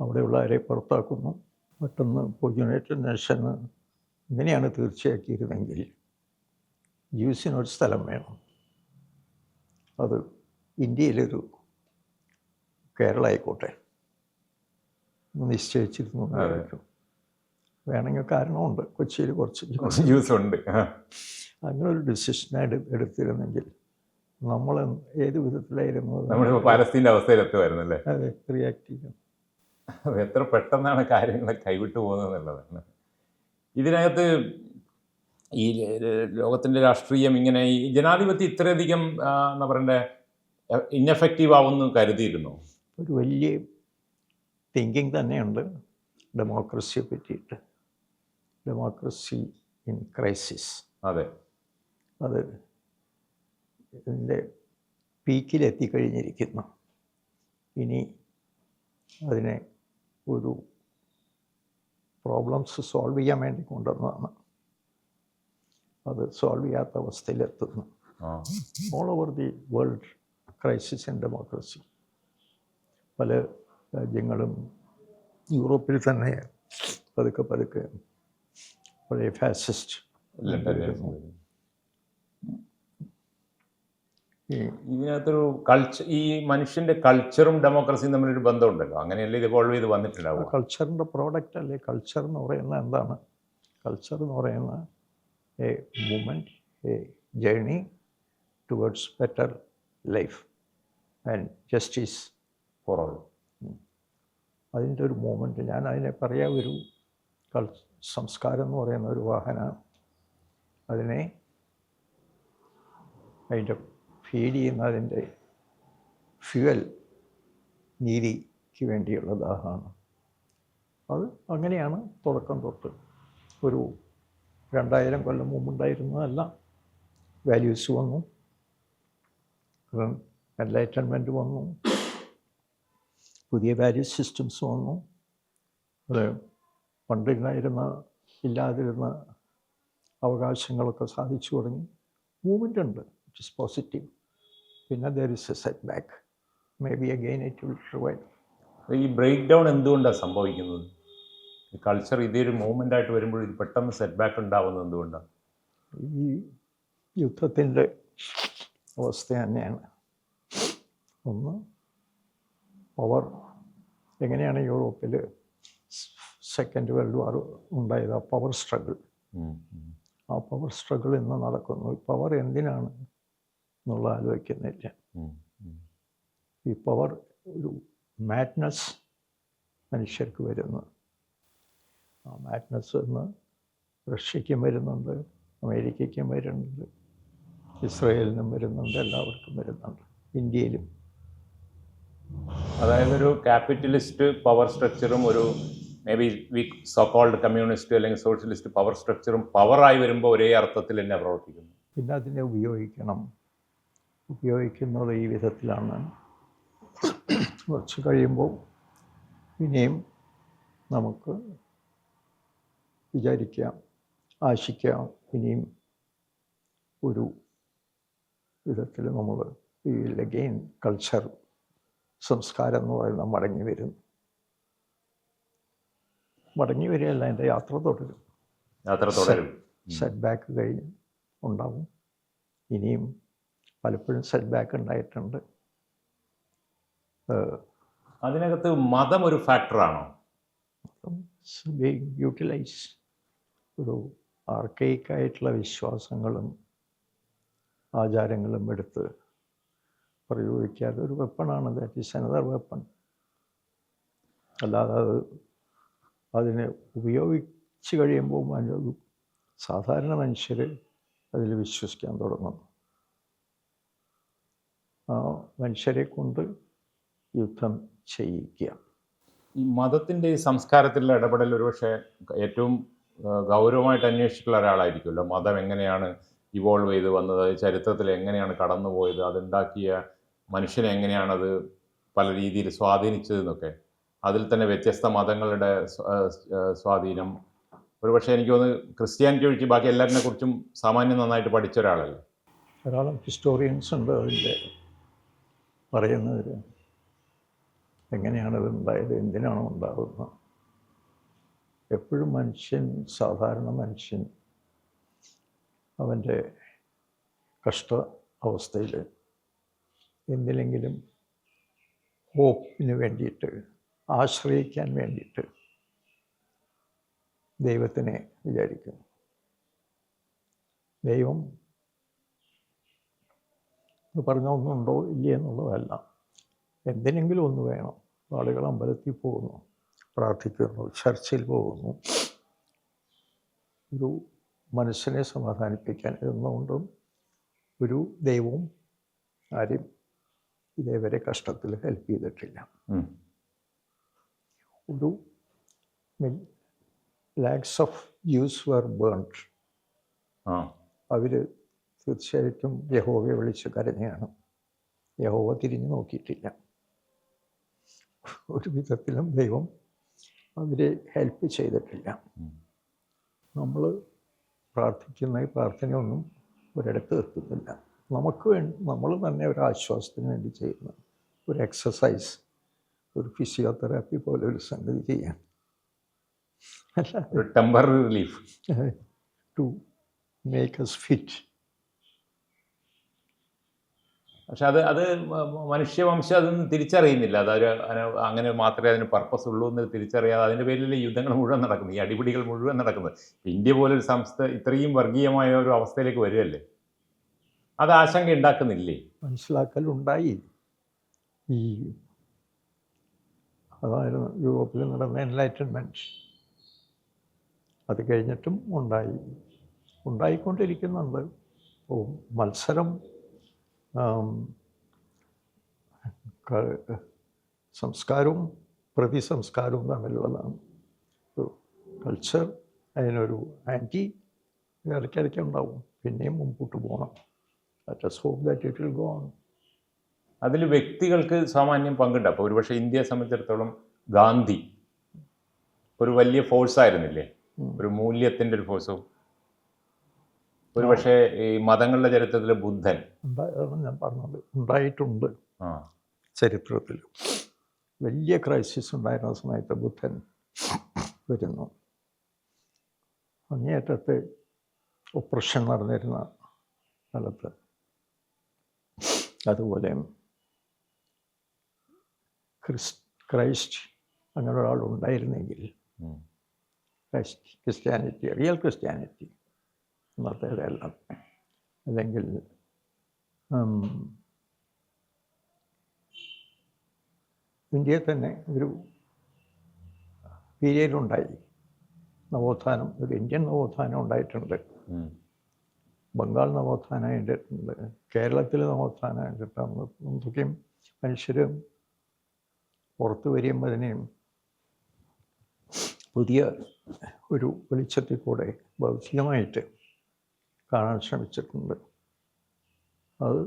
അവിടെയുള്ളവരെ പുറത്താക്കുന്നു. പെട്ടെന്ന് ഇപ്പോൾ യുണൈറ്റഡ് നേഷന് ഇങ്ങനെയാണ് തീർച്ചയാക്കിയിരുന്നെങ്കിൽ ജ്യൂസിനൊരു സ്ഥലം വേണം. അത് ഇന്ത്യയിലൊരു കേരള ആയിക്കോട്ടെ നിശ്ചയിച്ചിരുന്നു. വേണമെങ്കിൽ കാരണമുണ്ട്, കൊച്ചിയിൽ കുറച്ച് ജ്യൂസ് ഉണ്ട്. അങ്ങനെ ഒരു ഡിസിഷനായിട്ട് എടുത്തിരുന്നെങ്കിൽ നമ്മൾ ഏത് വിധത്തിലായിരുന്നു നമ്മളിപ്പോൾ പാലസ്തീൻ്റെ അവസ്ഥയിലെത്തുമായിരുന്നല്ലേ? അതെ, റിയാക്ട് ചെയ്യാം. എത്ര പെട്ടെന്നാണ് കാര്യങ്ങളെ കൈവിട്ടു പോകുന്നത് എന്നുള്ളതാണ്. ഇതിനകത്ത് ഈ ലോകത്തിൻ്റെ രാഷ്ട്രീയം ഇങ്ങനെ ഈ ജനാധിപത്യം ഇത്രയധികം എന്താ പറയണ്ടേ ഇന്നെഫക്റ്റീവ് ആവുമെന്ന് കരുതിയിരുന്നു. ഒരു വലിയ തിങ്കിങ് തന്നെയുണ്ട് ഡെമോക്രസിയെ പറ്റിയിട്ട്. Democracy in crisis. അതെ, അത് ഇതിൻ്റെ പീക്കിലെത്തിക്കഴിഞ്ഞിരിക്കുന്നു. ഇനി അതിനെ ഒരു പ്രോബ്ലംസ് സോൾവ് ചെയ്യാൻ വേണ്ടി കൊണ്ടുവന്നതാണ്. അത് സോൾവ് ചെയ്യാത്ത അവസ്ഥയിലെത്തുന്നു. All over the world crisis in democracy. പല രാജ്യങ്ങളും യൂറോപ്പിൽ തന്നെ പതുക്കെ പതുക്കെ പഴയ ഫാസിസ്റ്റ് ഇതിനകത്തൊരു ഈ മനുഷ്യന്റെ കൾച്ചറും ഡെമോക്രസിയും തമ്മിലൊരു ബന്ധമുണ്ടല്ലോ. അങ്ങനെയല്ലേ ഇത് ഇവോൾവ് ചെയ്ത് വന്നിട്ടുണ്ടാവുക? കൾച്ചറിൻ്റെ പ്രോഡക്റ്റ് അല്ലേ. കൾച്ചർ എന്ന് പറയുന്നത് എന്താണ്? കൾച്ചർ എന്ന് പറയുന്ന A movement, A journey towards better life and justice for all. അതിൻ്റെ ഒരു മൂവ്മെൻറ്റ്. ഞാൻ അതിനെ പറയാം, ഒരു സംസ്കാരം എന്ന് പറയുന്ന ഒരു വാഹനമാണ്. അതിനെ അതിൻ്റെ ഫീഡ് ചെയ്യുന്ന അതിൻ്റെ ഫ്യൂവൽ നീതിക്ക് വേണ്ടിയുള്ള ദാഹമാണ്. അത് അങ്ങനെയാണ് തുടക്കം തൊട്ട്. ഒരു 2000 കൊല്ലം മുമ്പുണ്ടായിരുന്നതല്ല. വാല്യൂസ് വന്നു, എൻലൈറ്റൻമെൻറ്റ് വന്നു, പുതിയ വാല്യൂ സിസ്റ്റംസ് വന്നു. അത് ഇല്ലാതിരുന്ന അവകാശങ്ങളൊക്കെ സാധിച്ചു തുടങ്ങി. മൂവ്മെൻ്റ് ഉണ്ട്, ഇറ്റ് ഈസ് പോസിറ്റീവ്. പിന്നെ there is A set back, may be again it will revive. ഈ ബ്രേക്ക് ഡൗൺ എന്തുകൊണ്ടാണ് സംഭവിക്കുന്നത്? കൾച്ചർ ഇതൊരു മൂവ്മെൻ്റ് ആയിട്ട് വരുമ്പോൾ ഇത് പെട്ടെന്ന് സെറ്റ് ബാക്ക് ഉണ്ടാവുന്നത് എന്തുകൊണ്ടാണ്? ഈ യുദ്ധത്തിൻ്റെ അവസ്ഥ തന്നെയാണ്. ഒന്ന്, പവർ. എങ്ങനെയാണ് യൂറോപ്പിൽ സെക്കൻഡ് വേൾഡ് വാർ ഉണ്ടായത്? ആ പവർ സ്ട്രഗിൾ. ആ പവർ സ്ട്രഗിൾ ഇന്ന് നടക്കുന്നു. ഈ പവർ എന്തിനാണ് എന്നുള്ള ആലോചിക്കുന്നില്ല. ഈ പവർ ഒരു മാഡ്നസ് മനുഷ്യർക്ക് വരുന്നു. ആ മാഡ്നസ് ഇന്ന് റഷ്യയ്ക്കും വരുന്നുണ്ട്, അമേരിക്കയ്ക്കും വരുന്നുണ്ട്, ഇസ്രയേലിനും വരുന്നുണ്ട്, എല്ലാവർക്കും വരുന്നുണ്ട്, ഇന്ത്യയിലും. അതായത് ഒരു ക്യാപിറ്റലിസ്റ്റ് പവർ സ്ട്രക്ചറും ഒരു മേ ബി സോക്കോൾഡ് കമ്മ്യൂണിസ്റ്റ് അല്ലെങ്കിൽ സോഷ്യലിസ്റ്റ് പവർ സ്ട്രക്ചറും പവറായി വരുമ്പോൾ ഒരേ അർത്ഥത്തിൽ തന്നെ പ്രവർത്തിക്കുന്നു. പിന്നെ അതിനെ ഉപയോഗിക്കുന്നത് ഈ വിധത്തിലാണ്. കുറച്ച് കഴിയുമ്പോൾ ഇനിയും നമുക്ക് വിചാരിക്കാം, ആശിക്കാം, ഇനിയും ഒരു വിധത്തിൽ നമ്മൾ ഈ അഗെയിൻ കൾച്ചർ, സംസ്കാരം എന്ന് പറയുന്നത് മടങ്ങി വരികയല്ല, എൻ്റെ യാത്ര തുടരും. സെറ്റ് ബാക്ക് കഴിഞ്ഞ് ഉണ്ടാവും. ഇനിയും പലപ്പോഴും സെറ്റ് ബാക്ക് ഉണ്ടായിട്ടുണ്ട്. അതിനകത്ത് മതം ഒരു ഫാക്ടറാണോ? യൂട്ടിലൈസ് ഒരു ആർക്കൈക്കായിട്ടുള്ള വിശ്വാസങ്ങളും ആചാരങ്ങളും എടുത്ത് പ്രയോഗിക്കാതെ ഒരു വെപ്പണാണ്. That is another weapon. അല്ലാതെ അതിനെ ഉപയോഗിച്ച് കഴിയുമ്പോൾ സാധാരണ മനുഷ്യർ അതിൽ വിശ്വസിക്കാൻ തുടങ്ങുന്നു. ആ മനുഷ്യരെ കൊണ്ട് യുദ്ധം ചെയ്യിക്കുക. ഈ മതത്തിൻ്റെ ഈ സംസ്കാരത്തിലുള്ള ഇടപെടൽ ഒരുപക്ഷെ ഏറ്റവും ഗൗരവമായിട്ട് അന്വേഷിച്ചിട്ടുള്ള ഒരാളായിരിക്കുമല്ലോ. മതം എങ്ങനെയാണ് ഇവോൾവ് ചെയ്ത് വന്നത്, ചരിത്രത്തിൽ എങ്ങനെയാണ് കടന്നുപോയത്, അതുണ്ടാക്കിയ മനുഷ്യനെ എങ്ങനെയാണത് പല രീതിയിൽ സ്വാധീനിച്ചതെന്നൊക്കെ. അതിൽ തന്നെ വ്യത്യസ്ത മതങ്ങളുടെ സ്വാധീനം. ഒരുപക്ഷെ എനിക്ക് തോന്നുന്നു ക്രിസ്ത്യാനിറ്റി ഒഴിച്ച് ബാക്കി എല്ലാവരിനെ കുറിച്ചും സാമാന്യം നന്നായിട്ട് പഠിച്ച ഒരാളല്ലേ. ധാരാളം ഹിസ്റ്റോറിയൻസ് ഉണ്ട് അതിൻ്റെ പറയുന്നവർ. എങ്ങനെയാണത് ഉണ്ടായത്, എന്തിനാണ് ഉണ്ടാകുന്നത്. എപ്പോഴും സാധാരണ മനുഷ്യൻ അവൻ്റെ കഷ്ട അവസ്ഥയിൽ എന്തിലെങ്കിലും ഹോപ്പിന് വേണ്ടിയിട്ട്, ആശ്രയിക്കാൻ വേണ്ടിയിട്ട് ദൈവത്തിനെ വിചാരിക്കുന്നു. ദൈവം പറഞ്ഞ ഒന്നുണ്ടോ ഇല്ലേ എന്നുള്ളതല്ല, എന്തിനെങ്കിലും ഒന്ന് വേണം. ആളുകൾ അമ്പലത്തിൽ പോകുന്നു, പ്രാർത്ഥിക്കുന്നു, ചർച്ചിൽ പോകുന്നു, ഒരു മനസ്സിനെ സമാധാനിപ്പിക്കാൻ. ഇതൊന്നുകൊണ്ടും ഒരു ദൈവവും ആരും ഇതേവരെ കഷ്ടത്തിൽ ഹെൽപ്പ് ചെയ്തിട്ടില്ല. ഒരു lakhs of Jews were burned. അവർ തീർച്ചയായിട്ടും യഹോവയെ വിളിച്ച് കരഞ്ഞാണ്. യഹോവ തിരിഞ്ഞു നോക്കിയിട്ടില്ല. ഒരു വിധത്തിലും ദൈവം അവർ ഹെൽപ്പ് ചെയ്തിട്ടില്ല. നമ്മൾ പ്രാർത്ഥിക്കുന്ന ഈ പ്രാർത്ഥനയൊന്നും ഒരിടത്ത് എത്തുന്നില്ല. നമുക്ക് വേണ്ടി നമ്മൾ തന്നെ ഒരു ആശ്വാസത്തിന് വേണ്ടി ചെയ്യുന്ന ഒരു എക്സസൈസ്, ഒരു ഫിസിയോതെറാപ്പി പോലെ ഒരു സംഗതി ചെയ്യാൻ, അല്ല ഒരു temporary relief to make us fit. പക്ഷെ അത് മനുഷ്യവംശം അതൊന്നും തിരിച്ചറിയുന്നില്ല. അങ്ങനെ മാത്രമേ അതിന് പർപ്പസ് ഉള്ളൂ എന്ന് തിരിച്ചറിയാതെ അതിൻ്റെ പേരിൽ യുദ്ധങ്ങൾ മുഴുവൻ നടക്കുന്നത്, ഈ അടിപിടികൾ മുഴുവൻ നടക്കുന്നത്. ഇന്ത്യ പോലൊരു ഇത്രയും വർഗീയമായ ഒരു അവസ്ഥയിലേക്ക് വരികയല്ലേ. അത് ആശങ്ക ഉണ്ടാക്കുന്നില്ലേ? മനസ്സിലാക്കലുണ്ടായി. ഈ അതായത് യൂറോപ്പിൽ നടന്ന എൻലൈറ്റൻമെൻറ്റ്, അത് കഴിഞ്ഞിട്ടും ഉണ്ടായിക്കൊണ്ടിരിക്കുന്നുണ്ട്. അപ്പോൾ മത്സരം സംസ്കാരവും പ്രതിസംസ്കാരവും തമ്മിലുള്ളതാണ്. കൾച്ചർ അതിനൊരു ആൻറ്റി ഇടയ്ക്കിടയ്ക്ക് ഉണ്ടാവും. പിന്നെയും മുമ്പോട്ട് പോകണം. Let us hope that it will go on. അതിൽ വ്യക്തികൾക്ക് സാമാന്യം പങ്കുണ്ട്. അപ്പോൾ ഒരുപക്ഷെ ഇന്ത്യയെ സംബന്ധിച്ചിടത്തോളം ഗാന്ധി ഒരു വലിയ ഫോഴ്സായിരുന്നില്ലേ, ഒരു മൂല്യത്തിൻ്റെ ഒരു ഫോഴ്സും. ഒരുപക്ഷെ ഈ മതങ്ങളുടെ ചരിത്രത്തിൽ ബുദ്ധൻ ഞാൻ പറഞ്ഞത് ഉണ്ടായിട്ടുണ്ട്. ചരിത്രത്തിൽ വലിയ ക്രൈസിസ് ഉണ്ടായിരുന്ന സമയത്ത് ബുദ്ധൻ വരുന്നു. അങ്ങേയറ്റത്തെ ഒപ്രഷൻ നടന്നിരുന്ന കാലത്ത്. അതുപോലെ ക്രൈസ്റ്റ് അങ്ങനെ ഒരാൾ ഉണ്ടായിരുന്നെങ്കിൽ, ക്രിസ്ത്യാനിറ്റി, റിയൽ ക്രിസ്ത്യാനിറ്റി ഇന്നത്തേതെല്ലാം, അല്ലെങ്കിൽ ഇന്ത്യയിൽ തന്നെ ഒരു പീരിയഡുണ്ടായി, നവോത്ഥാനം, ഒരു ഇന്ത്യൻ നവോത്ഥാനം ഉണ്ടായിട്ടുണ്ട്. ബംഗാൾ നവോത്ഥാനം ഉണ്ടായിട്ടുണ്ട്, കേരളത്തിൽ നവോത്ഥാനം ഉണ്ടായിട്ടുണ്ട്. എന്തൊക്കെയും മനുഷ്യർ പുറത്തു വരുമ്പോൾ അതിനെയും പുതിയ ഒരു വെളിച്ചത്തിൽ കൂടെ ഭൗതികമായിട്ട് കാണാൻ ശ്രമിച്ചിട്ടുണ്ട്. അത്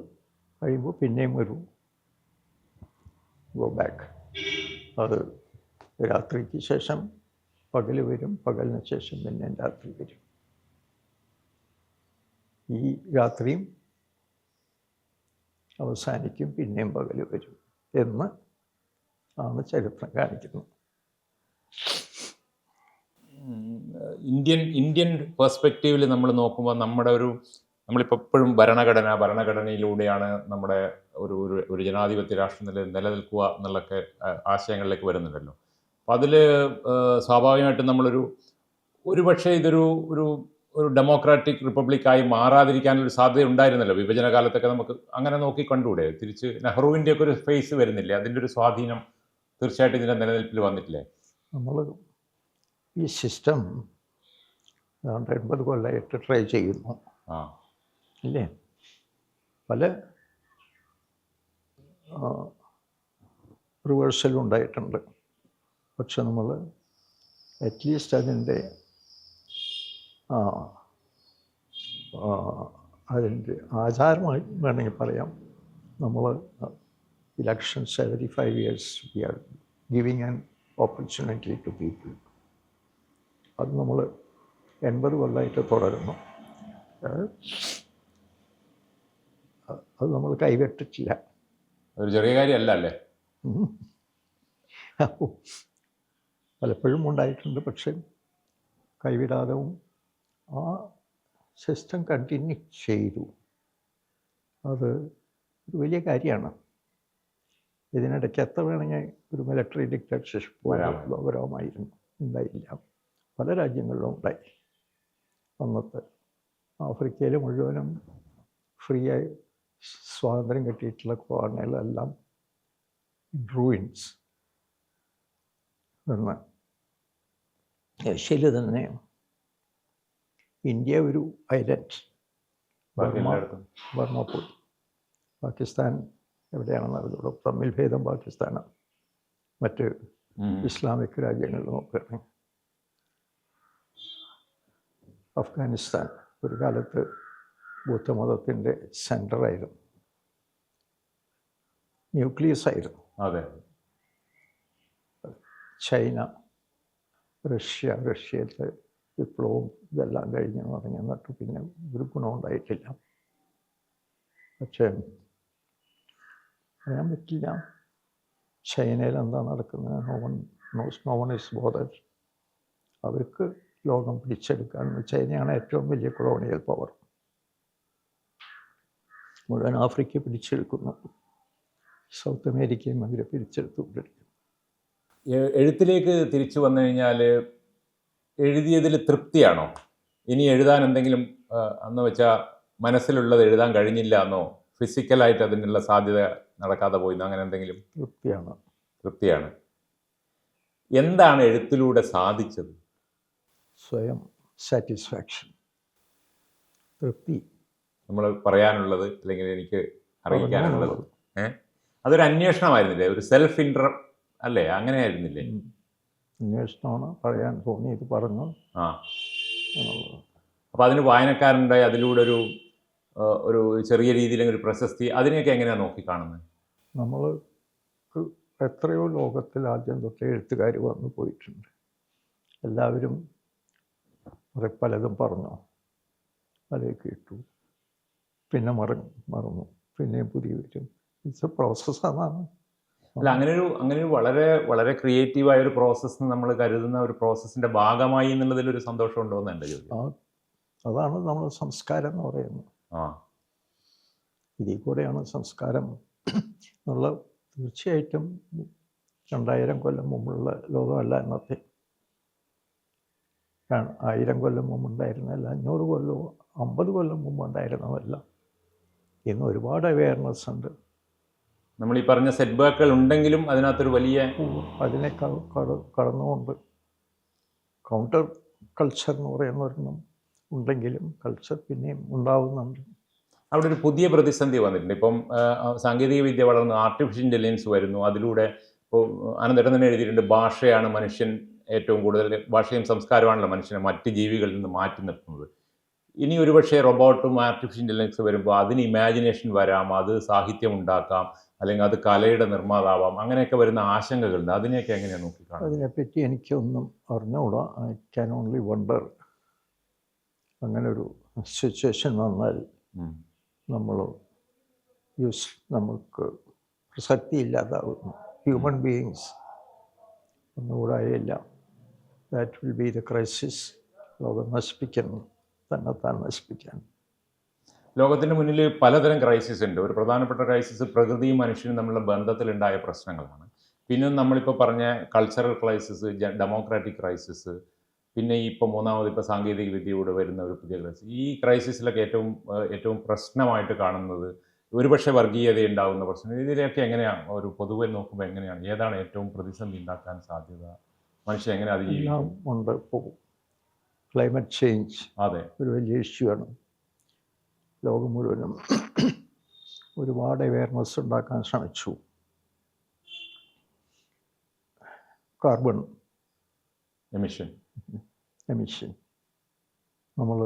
കഴിയുമ്പോൾ പിന്നെയും ഒരു ഗോ ബാക്ക്. അത് രാത്രിക്ക് ശേഷം പകൽ വരും, പകലിന് ശേഷം പിന്നെ രാത്രി വരും. ഈ രാത്രിയും അവസാനിക്കും, പിന്നെയും പകൽ വരും എന്ന് ആണ് ചരിത്രം കാണിക്കുന്നത്. ഇന്ത്യൻ പെർസ്പെക്റ്റീവിൽ നമ്മൾ നോക്കുമ്പോൾ നമ്മളിപ്പോൾ എപ്പോഴും ഭരണഘടനയിലൂടെയാണ് നമ്മുടെ ഒരു ജനാധിപത്യ രാഷ്ട്രം നിലനിൽക്കുക എന്നുള്ളൊക്കെ ആശയങ്ങളിലേക്ക് വരുന്നുണ്ടല്ലോ. അപ്പോൾ അതിൽ സ്വാഭാവികമായിട്ടും ഒരുപക്ഷെ ഇതൊരു ഡെമോക്രാറ്റിക് റിപ്പബ്ലിക്കായി മാറാതിരിക്കാനൊരു സാധ്യത ഉണ്ടായിരുന്നല്ലോ. വിഭജന കാലത്തൊക്കെ നമുക്ക് അങ്ങനെ നോക്കി കണ്ടുകൂടെ? തിരിച്ച് നെഹ്റുവിൻ്റെ ഒക്കെ ഒരു ഫേസ് വരുന്നില്ലേ? അതിൻ്റെ ഒരു സ്വാധീനം തീർച്ചയായിട്ടും ഇതിൻ്റെ നിലനിൽപ്പിൽ വന്നിട്ടില്ലേ? നമ്മൾ ഈ സിസ്റ്റം 80 കൊല്ലമായിട്ട് ട്രൈ ചെയ്യുന്നു, ഇല്ലേ? പല റിവേഴ്സലും ഉണ്ടായിട്ടുണ്ട്. പക്ഷെ നമ്മൾ അറ്റ്ലീസ്റ്റ് അതിൻ്റെ ആചാരമായി വേണമെങ്കിൽ പറയാം. നമ്മൾ elections every 5 years we are giving an opportunity to people. അത് നമ്മൾ 80 കൊല്ലമായിട്ട് തുടരുന്നു. അത് നമ്മൾ കൈവിട്ടിട്ടില്ല. ഒരു ചെറിയ കാര്യമല്ല അല്ലേ? അപ്പോൾ പലപ്പോഴും ഉണ്ടായിട്ടുണ്ട്. പക്ഷെ കൈവിടാതവും ആ സിസ്റ്റം കണ്ടിന്യൂ ചെയ്തു. അത് ഒരു വലിയ കാര്യമാണ്. ഇതിനിടയ്ക്ക് എത്ര വേണമെങ്കിൽ ഒരു മിലിറ്ററി ഡിക്റ്റേറ്റർഷിപ്പ് ഗൗരവമായിരുന്നു, ഉണ്ടായില്ല. പല രാജ്യങ്ങളിലും ഉണ്ടായി. അന്നത്തെ ആഫ്രിക്കയിൽ മുഴുവനും ഫ്രീ ആയി സ്വാതന്ത്ര്യം കിട്ടിയിട്ടുള്ള കോളനികളെല്ലാം റൂയിൻസ്. എന്ന് ഏഷ്യയിൽ തന്നെ ഇന്ത്യ ഒരു ഐലൻഡ്, ബർമ്മ പോയി. പാകിസ്ഥാൻ എവിടെയാണെന്ന് അറിഞ്ഞൂട. തമ്മിൽ ഭേദം പാകിസ്ഥാനാണ്. മറ്റ് ഇസ്ലാമിക് രാജ്യങ്ങളിൽ നോക്കുകയാണെങ്കിൽ അഫ്ഗാനിസ്ഥാൻ ഒരു കാലത്ത് ബുദ്ധമതത്തിൻ്റെ സെൻ്ററായിരുന്നു, ന്യൂക്ലിയസ് ആയിരുന്നു. അതെ. ചൈന റഷ്യയിലത്തെ വിപ്ലവവും ഇതെല്ലാം കഴിഞ്ഞ് പറഞ്ഞു, എന്നിട്ട് പിന്നെ ഒരു ഗുണം ഉണ്ടായിട്ടില്ല. പക്ഷേ പറയാൻ പറ്റില്ല ചൈനയിൽ എന്താ നടക്കുന്നത്. No one is bothered. അവർക്ക് ലോകം പിടിച്ചെടുക്കാൻ, ചൈനയാണ് ഏറ്റവും വലിയ കൊളോണിയൽ പവർ. മുഴുവൻ ആഫ്രിക്ക പിടിച്ചെടുക്കുന്നു, സൗത്ത് അമേരിക്കയും അവരെ പിടിച്ചെടുത്തുകൊണ്ടിരിക്കുന്നു. എഴുത്തിലേക്ക് തിരിച്ചു വന്നു കഴിഞ്ഞാൽ എഴുതിയതിൽ തൃപ്തിയാണോ? ഇനി എഴുതാൻ എന്തെങ്കിലും എന്ന് വെച്ചാൽ മനസ്സിലുള്ളത് എഴുതാൻ കഴിഞ്ഞില്ല എന്നോ, ഫിസിക്കലായിട്ട് അതിനുള്ള സാധ്യത നടക്കാതെ പോയിന്നോ, അങ്ങനെ എന്തെങ്കിലും? തൃപ്തിയാണ്. എന്താണ് എഴുത്തിലൂടെ സാധിച്ചത്? സ്വയം സാറ്റിസ്ഫാക്ഷൻ, തൃപ്തി. നമ്മൾ പറയാനുള്ളത് അല്ലെങ്കിൽ എനിക്ക് അറിയിക്കാനുള്ളത് അതൊരു അന്വേഷണമായിരുന്നില്ലേ? ഒരു സെൽഫ് അല്ലേ? അങ്ങനെ ആയിരുന്നില്ലേ? അന്വേഷണമാണ്, പറയാൻ തോന്നി ഇത് പറഞ്ഞു. അപ്പോൾ അതിന് വായനക്കാരൻ്റെ അതിലൂടെ ഒരു ചെറിയ രീതിയിൽ ഒരു പ്രശസ്തി, അതിനെയൊക്കെ എങ്ങനെയാണ് നോക്കിക്കാണുന്നത്? നമ്മൾ എത്രയോ ലോകത്തിൽ ആദ്യം തൊട്ടേ എഴുത്തുകാർ വന്നു പോയിട്ടുണ്ട്. എല്ലാവരും പലതും പറഞ്ഞു, പലത് കേട്ടു, പിന്നെ മറന്നു, പിന്നെയും പുതിയ വരും. It's A process. അതാണ്. അല്ല, അങ്ങനെ വളരെ വളരെ ക്രിയേറ്റീവായ ഒരു പ്രോസസ്സ് നമ്മൾ കരുതുന്ന ഒരു പ്രോസസ്സിൻ്റെ ഭാഗമായി എന്നുള്ളതിലൊരു സന്തോഷമുണ്ടോ എന്ന് എൻ്റെ ചോദ്യം. അതാണ് നമ്മൾ സംസ്കാരം എന്ന് പറയുന്നത്. ഇതിൽ കൂടെയാണ് സംസ്കാരം എന്നുള്ള. തീർച്ചയായിട്ടും 2000 കൊല്ലം മുമ്പുള്ള ലോകമല്ല ഇന്നത്തെ. 1000 കൊല്ലം മുമ്പുണ്ടായിരുന്നല്ല, 500 കൊല്ലവും 50 കൊല്ലം മുമ്പുണ്ടായിരുന്നതല്ല. ഇന്ന് ഒരുപാട് അവയർനെസ് ഉണ്ട്. നമ്മൾ ഈ പറഞ്ഞ സെറ്റ് ബാക്കുകൾ ഉണ്ടെങ്കിലും അതിനകത്തൊരു വലിയ അതിനെ കടന്നുകൊണ്ട് കൗണ്ടർ കൾച്ചർ എന്ന് പറയുന്ന ഒരെണ്ണം ഉണ്ടെങ്കിലും കൾച്ചർ പിന്നെയും ഉണ്ടാവുന്നുണ്ട്. അവിടെ ഒരു പുതിയ പ്രതിസന്ധി വന്നിട്ടുണ്ട്. ഇപ്പം സാങ്കേതിക വിദ്യ വളർന്നു, ആർട്ടിഫിഷ്യൽ ഇൻ്റലിജൻസ് വരുന്നു. അതിലൂടെ ഇപ്പോൾ അനന്തരം തന്നെ എഴുതിയിട്ടുണ്ട്, ഭാഷയാണ് മനുഷ്യൻ ഏറ്റവും കൂടുതൽ, ഭാഷയും സംസ്കാരമാണല്ലോ മനുഷ്യനെ മറ്റ് ജീവികളിൽ നിന്ന് മാറ്റി നിർത്തുന്നത്. ഇനി ഒരുപക്ഷെ റോബോട്ടും ആർട്ടിഫിഷ്യൽ ഇൻ്റലിജൻസ് വരുമ്പോൾ അതിന് ഇമാജിനേഷൻ വരാം, അത് സാഹിത്യം ഉണ്ടാക്കാം, അല്ലെങ്കിൽ അത് കലയുടെ നിർമ്മാതാവാം, അങ്ങനെയൊക്കെ വരുന്ന ആശങ്കകളുണ്ട്. അതിനെയൊക്കെ എങ്ങനെയാണ് നോക്കിക്കാണുന്നത്? അതിനെപ്പറ്റി എനിക്കൊന്നും അറിഞ്ഞുകൂടാ. I can only wonder. അങ്ങനൊരു സിറ്റുവേഷൻ വന്നാൽ നമുക്ക് പ്രസക്തിയില്ലാതാവുന്നു. ഹ്യൂമൻ ബീയിങ്സ് ഒന്നുകൂടായില്ല. That will be the crisis. ലോകം നശിപ്പിക്കുന്നു, തന്നെത്താൻ നശിപ്പിക്കാൻ. ലോകത്തിൻ്റെ മുന്നിൽ പലതരം ക്രൈസിസ് ഉണ്ട്. ഒരു പ്രധാനപ്പെട്ട ക്രൈസിസ് പ്രകൃതിയും മനുഷ്യനും തമ്മിലുള്ള ബന്ധത്തിലുണ്ടായ പ്രശ്നങ്ങളാണ്. പിന്നെ നമ്മളിപ്പോൾ പറഞ്ഞ കൾച്ചറൽ ക്രൈസിസ്, ഡെമോക്രാറ്റിക് ക്രൈസിസ്, പിന്നെ ഇപ്പോൾ മൂന്നാമത് ഇപ്പോൾ സാങ്കേതിക വിദ്യയോടെ വരുന്ന ഒരു പുതിയ ക്രൈസിസ്. ഈ ക്രൈസിസിലൊക്കെ ഏറ്റവും പ്രശ്നമായിട്ട് കാണുന്നത് ഒരുപക്ഷെ വർഗീയത ഉണ്ടാകുന്ന പ്രശ്നം. ഇതിലൊക്കെ എങ്ങനെയാണ് ഒരു പൊതുവെ നോക്കുമ്പോൾ എങ്ങനെയാണ്, ഏതാണ് ഏറ്റവും പ്രതിസന്ധി ഉണ്ടാക്കാൻ സാധ്യത? മനുഷ്യൻ എങ്ങനെ അതിജീവിക്കും? ഉണ്ട്. ഇപ്പോൾ ക്ലൈമറ്റ് ചേഞ്ച് അതെ, ഒരു വലിയ ഇഷ്യൂ ആണ്. ലോകം മുഴുവനും ഒരുപാട് അവയർനെസ് ഉണ്ടാക്കാൻ ശ്രമിച്ചു. കാർബൺ എമിഷൻ നമ്മൾ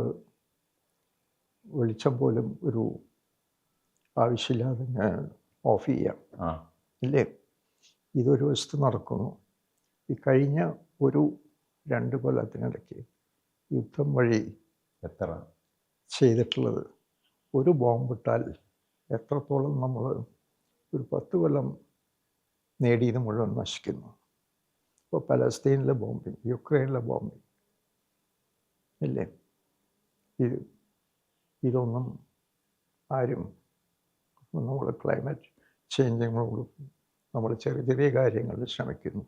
വെളിച്ചം പോലും ഒരു ആവശ്യമില്ലാതെ ഓഫ് ചെയ്യാം, ഇല്ലേ? ഇതൊരു വശത്ത് നടക്കുന്നു. ഈ കഴിഞ്ഞ 2 കൊല്ലത്തിനിടയ്ക്ക് യുദ്ധം വഴി എത്ര ചെയ്തിട്ടുള്ളത്, ഒരു ബോംബിട്ടാൽ എത്രത്തോളം നമ്മൾ ഒരു 10 കൊല്ലം നേടിയത് മുഴുവൻ നശിക്കുന്നു. ഇപ്പോൾ പലസ്തീനിലെ ബോംബിങ്, യുക്രൈനിലെ ബോംബിങ്, ഇല്ലേ? ഇതൊന്നും ആരും നമ്മൾ ക്ലൈമറ്റ് ചേഞ്ചിനോട് നമ്മൾ ചെറിയ ചെറിയ കാര്യങ്ങളിൽ ശ്രമിക്കുന്നു.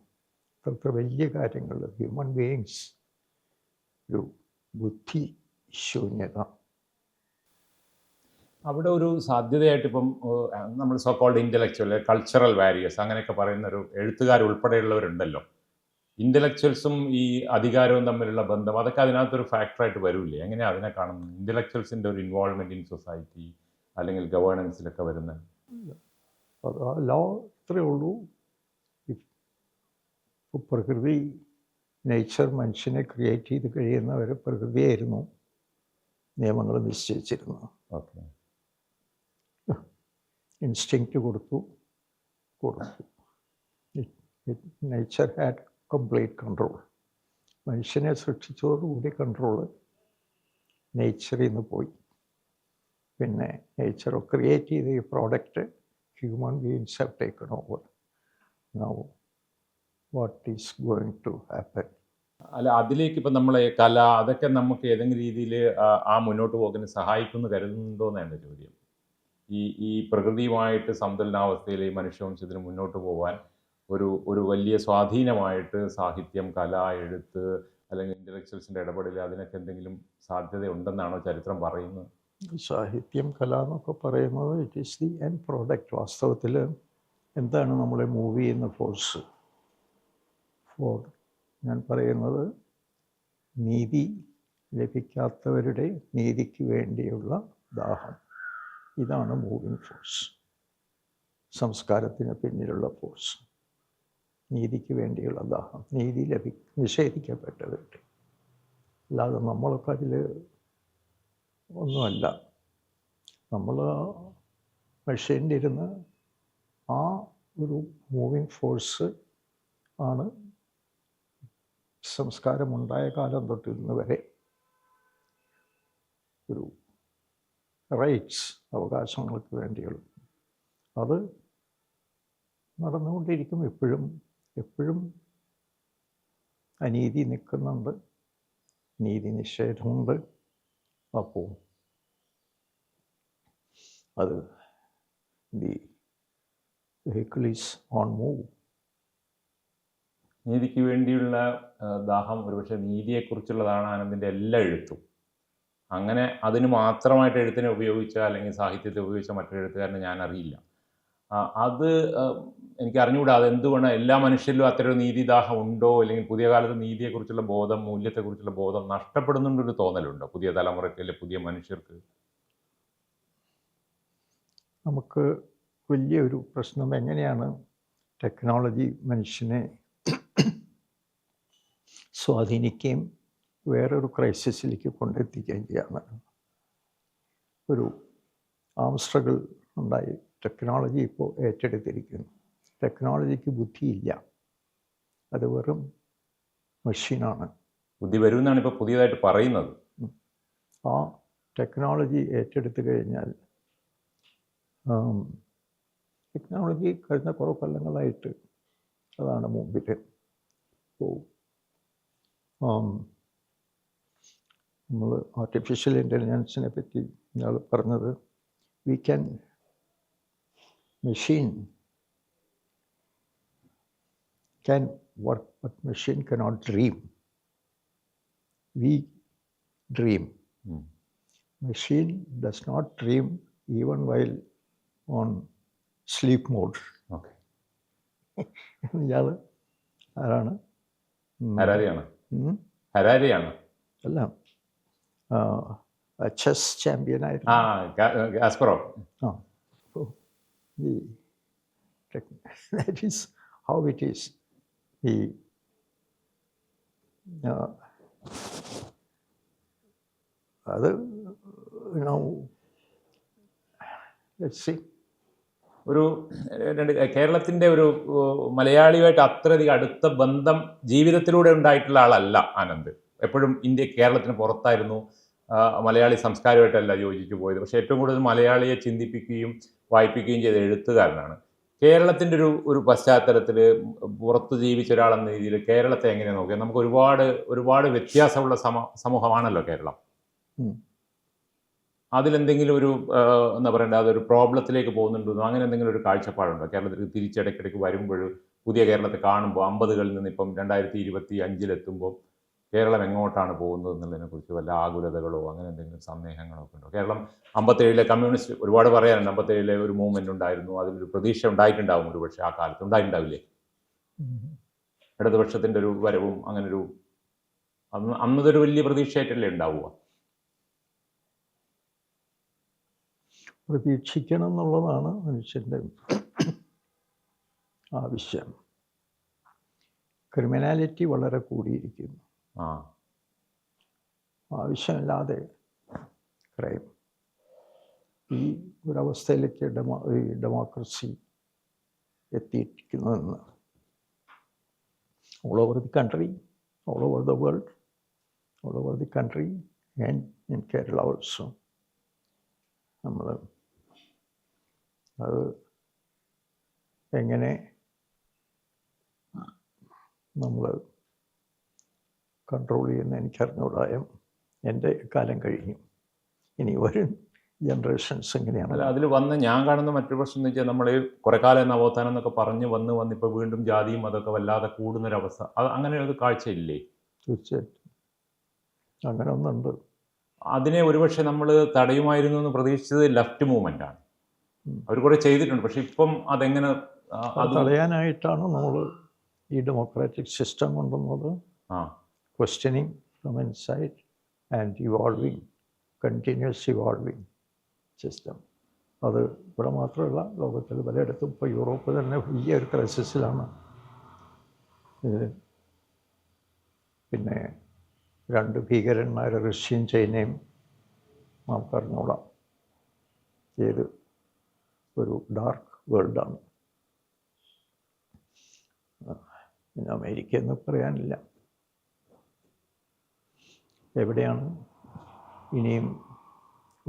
അത്ര വലിയ കാര്യങ്ങൾ ഹ്യൂമൻ ബീയിങ്സ് ഒരു ബുദ്ധി ശൂന്യത. അവിടെ ഒരു സാധ്യതയായിട്ട് ഇപ്പം നമ്മൾ so called intellectual, cultural warriors അങ്ങനെയൊക്കെ പറയുന്ന ഒരു എഴുത്തുകാരുൾപ്പെടെയുള്ളവരുണ്ടല്ലോ. ഇൻ്റലക്ച്വൽസും ഈ അധികാരവും തമ്മിലുള്ള ബന്ധം, അതൊക്കെ അതിനകത്തൊരു ഫാക്ടറായിട്ട് വരില്ലേ? എങ്ങനെയാണ് അതിനെ കാണുന്നത്? ഇൻ്റലക്ച്വൽസിൻ്റെ ഒരു ഇൻവോൾവ്മെൻറ്റ് ഇൻ സൊസൈറ്റി അല്ലെങ്കിൽ ഗവേണൻസിലൊക്കെ വരുന്ന ലോ ഇത്രയേ ഉള്ളൂ. പ്രകൃതി, നേച്ചർ മനുഷ്യനെ ക്രിയേറ്റ് ചെയ്ത് കഴിയുന്നവർ പ്രകൃതിയായിരുന്നു നിയമങ്ങൾ നിശ്ചയിച്ചിരുന്നു. ഓക്കെ, ഇൻസ്റ്റിങ്ക്റ്റ് കൊടുത്തു. Nature had complete control. മനുഷ്യനെ സൃഷ്ടിച്ചതോടുകൂടി കൺട്രോള് നേച്ചറിൽ നിന്ന് പോയി. പിന്നെ നേച്ചർ ക്രിയേറ്റ് ചെയ്ത ഈ product human beings have taken over. Now what is going to happen? അല്ല, അതിലേക്ക് ഇപ്പം നമ്മൾ കല അതൊക്കെ നമുക്ക് ഏതെങ്കിലും രീതിയിൽ ആ മുന്നോട്ട് പോക്കിന് സഹായിക്കുമെന്ന് കരുതുന്നുണ്ടോ എന്നാണ് ചോദ്യം. ഈ പ്രകൃതിയുമായിട്ട് സന്തുലനാവസ്ഥയിൽ ഈ മനുഷ്യവംശത്തിന് മുന്നോട്ട് പോകാൻ ഒരു വലിയ സ്വാധീനമായിട്ട് സാഹിത്യം, കല, എഴുത്ത് അല്ലെങ്കിൽ ഇൻ്റലക്ച്വൽസിൻ്റെ ഇടപെടൽ അതിനൊക്കെ എന്തെങ്കിലും സാധ്യതയുണ്ടെന്നാണോ ചരിത്രം പറയുന്നത്? സാഹിത്യം, കല എന്നൊക്കെ പറയുന്നത് it is the end product. വാസ്തവത്തിൽ എന്താണ് നമ്മളെ മൂവ് ചെയ്യുന്ന ഫോഴ്സ്? ഞാൻ പറയുന്നത് നീതി ലഭിക്കാത്തവരുടെ നീതിക്ക് വേണ്ടിയുള്ള ദാഹം. ഇതാണ് മൂവിങ് ഫോഴ്സ്. സംസ്കാരത്തിന് പിന്നിലുള്ള ഫോഴ്സ് നീതിക്ക് വേണ്ടിയുള്ള ദാഹം, നീതി നിഷേധിക്കപ്പെട്ടവരുടെ. അല്ലാതെ നമ്മളൊക്കെ അതിൽ ഒന്നുമല്ല. നമ്മൾ മെഷീനിൽ ഇരുന്ന് ആ ഒരു മൂവിങ് ഫോഴ്സ് ആണ് സംസ്കാരമുണ്ടായ കാലം തൊട്ട് ഇന്ന് വരെ ഒരു റൈറ്റ്സ്, അവകാശങ്ങൾക്ക് വേണ്ടിയുള്ള അത് നടന്നുകൊണ്ടിരിക്കും. എപ്പോഴും അനീതി നിൽക്കുന്നുണ്ട്, നീതി നിഷേധമുണ്ട്. അപ്പോൾ അത് the vehicle is on move. നീതിക്ക് വേണ്ടിയുള്ള ദാഹം ഒരുപക്ഷെ നീതിയെക്കുറിച്ചുള്ളതാണ് ആനന്ദിൻ്റെ എല്ലാ എഴുത്തും. അങ്ങനെ അതിന് മാത്രമായിട്ട് എഴുത്തിനെ ഉപയോഗിച്ച അല്ലെങ്കിൽ സാഹിത്യത്തെ ഉപയോഗിച്ച മറ്റൊരു എഴുത്തുകാരനെ ഞാൻ അറിയില്ല. അത് എനിക്ക് അറിഞ്ഞുകൂടാ അതെന്തുകൊണ്ട് എല്ലാ മനുഷ്യരിലും അത്തരം നീതിദാഹം ഉണ്ടോ, അല്ലെങ്കിൽ പുതിയ കാലത്ത് നീതിയെക്കുറിച്ചുള്ള ബോധം, മൂല്യത്തെക്കുറിച്ചുള്ള ബോധം നഷ്ടപ്പെടുന്നുണ്ടൊരു തോന്നലുണ്ടോ പുതിയ തലമുറയ്ക്ക് അല്ലെങ്കിൽ പുതിയ മനുഷ്യർക്ക്? നമുക്ക് വലിയൊരു പ്രശ്നം എങ്ങനെയാണ് ടെക്നോളജി മനുഷ്യനെ സ്വാധീനിക്കുകയും വേറൊരു ക്രൈസിസിലേക്ക് കൊണ്ടെത്തിക്കുകയും ചെയ്യാമെന്ന്. ഒരു ആം സ്ട്രഗിൾ ഉണ്ടായി. ടെക്നോളജി ഇപ്പോൾ ഏറ്റെടുത്തിരിക്കുന്നു. ടെക്നോളജിക്ക് ബുദ്ധിയില്ല, അത് വെറും മെഷീനാണ്. ബുദ്ധി വരുമെന്നാണ് ഇപ്പോൾ പുതിയതായിട്ട് പറയുന്നത്. ആ ടെക്നോളജി ഏറ്റെടുത്തു കഴിഞ്ഞാൽ ടെക്നോളജി കഴിഞ്ഞ കുറേ കൊല്ലങ്ങളായിട്ട് അതാണ് മുമ്പിൽ. ഇപ്പോൾ നമ്മൾ ആർട്ടിഫിഷ്യൽ ഇൻ്റലിജൻസിനെ പറ്റി ഇയാൾ പറഞ്ഞത്, machine can work, but machine cannot dream. We dream. Machine does not dream even while on sleep mode. Okay. ഇയാൾ ആരാണ്? ഹരാരിയാണ് അല്ല, ചെസ് ചാമ്പ്യൻ ആയിരുന്നു. Kasparov. That is how it is. അത് let's see. കേരളത്തിൻ്റെ ഒരു മലയാളിയുമായിട്ട് അത്രയധികം അടുത്ത ബന്ധം ജീവിതത്തിലൂടെ ഉണ്ടായിട്ടുള്ള ആളല്ല ആനന്ദ്. എപ്പോഴും കേരളത്തിന് പുറത്തായിരുന്നു, മലയാളി സംസ്കാരമായിട്ടല്ല യോജിച്ചു പോയത്. പക്ഷേ ഏറ്റവും കൂടുതൽ മലയാളിയെ ചിന്തിപ്പിക്കുകയും വായിപ്പിക്കുകയും ചെയ്ത എഴുത്തുകാരനാണ്. കേരളത്തിൻ്റെ ഒരു പശ്ചാത്തലത്തിൽ പുറത്ത് ജീവിച്ച ഒരാളെന്ന രീതിയിൽ കേരളത്തെ എങ്ങനെ നോക്കിയാൽ നമുക്ക് ഒരുപാട് വ്യത്യാസമുള്ള സമൂഹമാണല്ലോ കേരളം. അതിലെന്തെങ്കിലും എന്താ പറയണ്ടേ, അതൊരു പ്രോബ്ലത്തിലേക്ക് പോകുന്നുണ്ടോ, അങ്ങനെ എന്തെങ്കിലും ഒരു കാഴ്ചപ്പാടുണ്ടോ? കേരളത്തിൽ തിരിച്ചിടയ്ക്കിടയ്ക്ക് വരുമ്പോൾ പുതിയ കേരളത്തെ കാണുമ്പോൾ 50കളിൽ നിന്ന് ഇപ്പം 2025 കേരളം എങ്ങോട്ടാണ് പോകുന്നത് എന്നുള്ളതിനെക്കുറിച്ച് വല്ല ആകുലതകളോ അങ്ങനെ എന്തെങ്കിലും സന്ദേഹങ്ങളോ ഒക്കെ ഉണ്ടോ? കേരളം 57 കമ്മ്യൂണിസ്റ്റ് ഒരുപാട് പറയാനുണ്ട്. 57 ഒരു മൂവ്മെൻ്റ് ഉണ്ടായിരുന്നു, അതിലൊരു പ്രതീക്ഷ ഉണ്ടായിട്ടുണ്ടാവും, ഒരു പക്ഷേ ആ കാലത്ത് ഉണ്ടായിട്ടുണ്ടാവില്ലേ? ഇടതുപക്ഷത്തിൻ്റെ ഒരു വരവും അങ്ങനൊരു അന്നതൊരു വലിയ പ്രതീക്ഷയായിട്ടല്ലേ ഉണ്ടാവുക? പ്രതീക്ഷിക്കണം എന്നുള്ളതാണ് മനുഷ്യൻ്റെ ആവശ്യം. ക്രിമിനാലിറ്റി വളരെ കൂടിയിരിക്കുന്നു. ആവശ്യമില്ലാതെ ക്രൈം. ഈ ഒരവസ്ഥയിലേക്ക് ഡെമോക്രസി എത്തിയിരിക്കുന്നതെന്ന് all over the country all over the world, all over the country, and in Kerala also. നമ്മൾ അത് എങ്ങനെ നമ്മൾ കൺട്രോൾ ചെയ്യുന്ന എനിക്കറിഞ്ഞൂടായും എൻ്റെ കാലം കഴിഞ്ഞു. ഇനി വരും ജനറേഷൻസ് എങ്ങനെയാണ്? അല്ല, അതിൽ വന്ന് ഞാൻ കാണുന്ന മറ്റൊരു പ്രശ്നം എന്ന് വെച്ചാൽ നമ്മൾ കുറെ കാലം നവോത്ഥാനം എന്നൊക്കെ പറഞ്ഞ് വന്ന് ഇപ്പോൾ വീണ്ടും ജാതിയും അതൊക്കെ വല്ലാതെ കൂടുന്നൊരവസ്ഥ, അത് അങ്ങനെ ഒരു കാഴ്ചയില്ലേ? തീർച്ചയായിട്ടും അങ്ങനെ ഒന്നുണ്ട്. അതിനെ ഒരുപക്ഷെ നമ്മൾ തടയുമായിരുന്നു എന്ന് പ്രതീക്ഷിച്ചത് ലെഫ്റ്റ് മൂവ്മെൻ്റാണ്. അവർ കുറേ ചെയ്തിട്ടുണ്ട്, പക്ഷെ ഇപ്പം അതെങ്ങനെ അത് തടയാനായിട്ടാണ് നമ്മൾ ഈ ഡെമോക്രാറ്റിക് സിസ്റ്റം കൊണ്ടുവന്നത്. Questioning from inside and evolving, continuous evolving system. അത് ഇവിടെ മാത്രമല്ല, ലോകത്തിൽ പലയിടത്തും. ഇപ്പോൾ യൂറോപ്പ് തന്നെ വലിയ ഒരു ക്രൈസിസിലാണ്. പിന്നെ 2 ഭീകരന്മാർ, റഷ്യയും ചൈനയും, നമുക്കറിഞ്ഞൂടാം. ഏത് ഒരു ഡാർക്ക് വേൾഡാണ്. പിന്നെ അമേരിക്ക എന്ന് പറയാനില്ല. എവിടെയാണ് ഇനിയും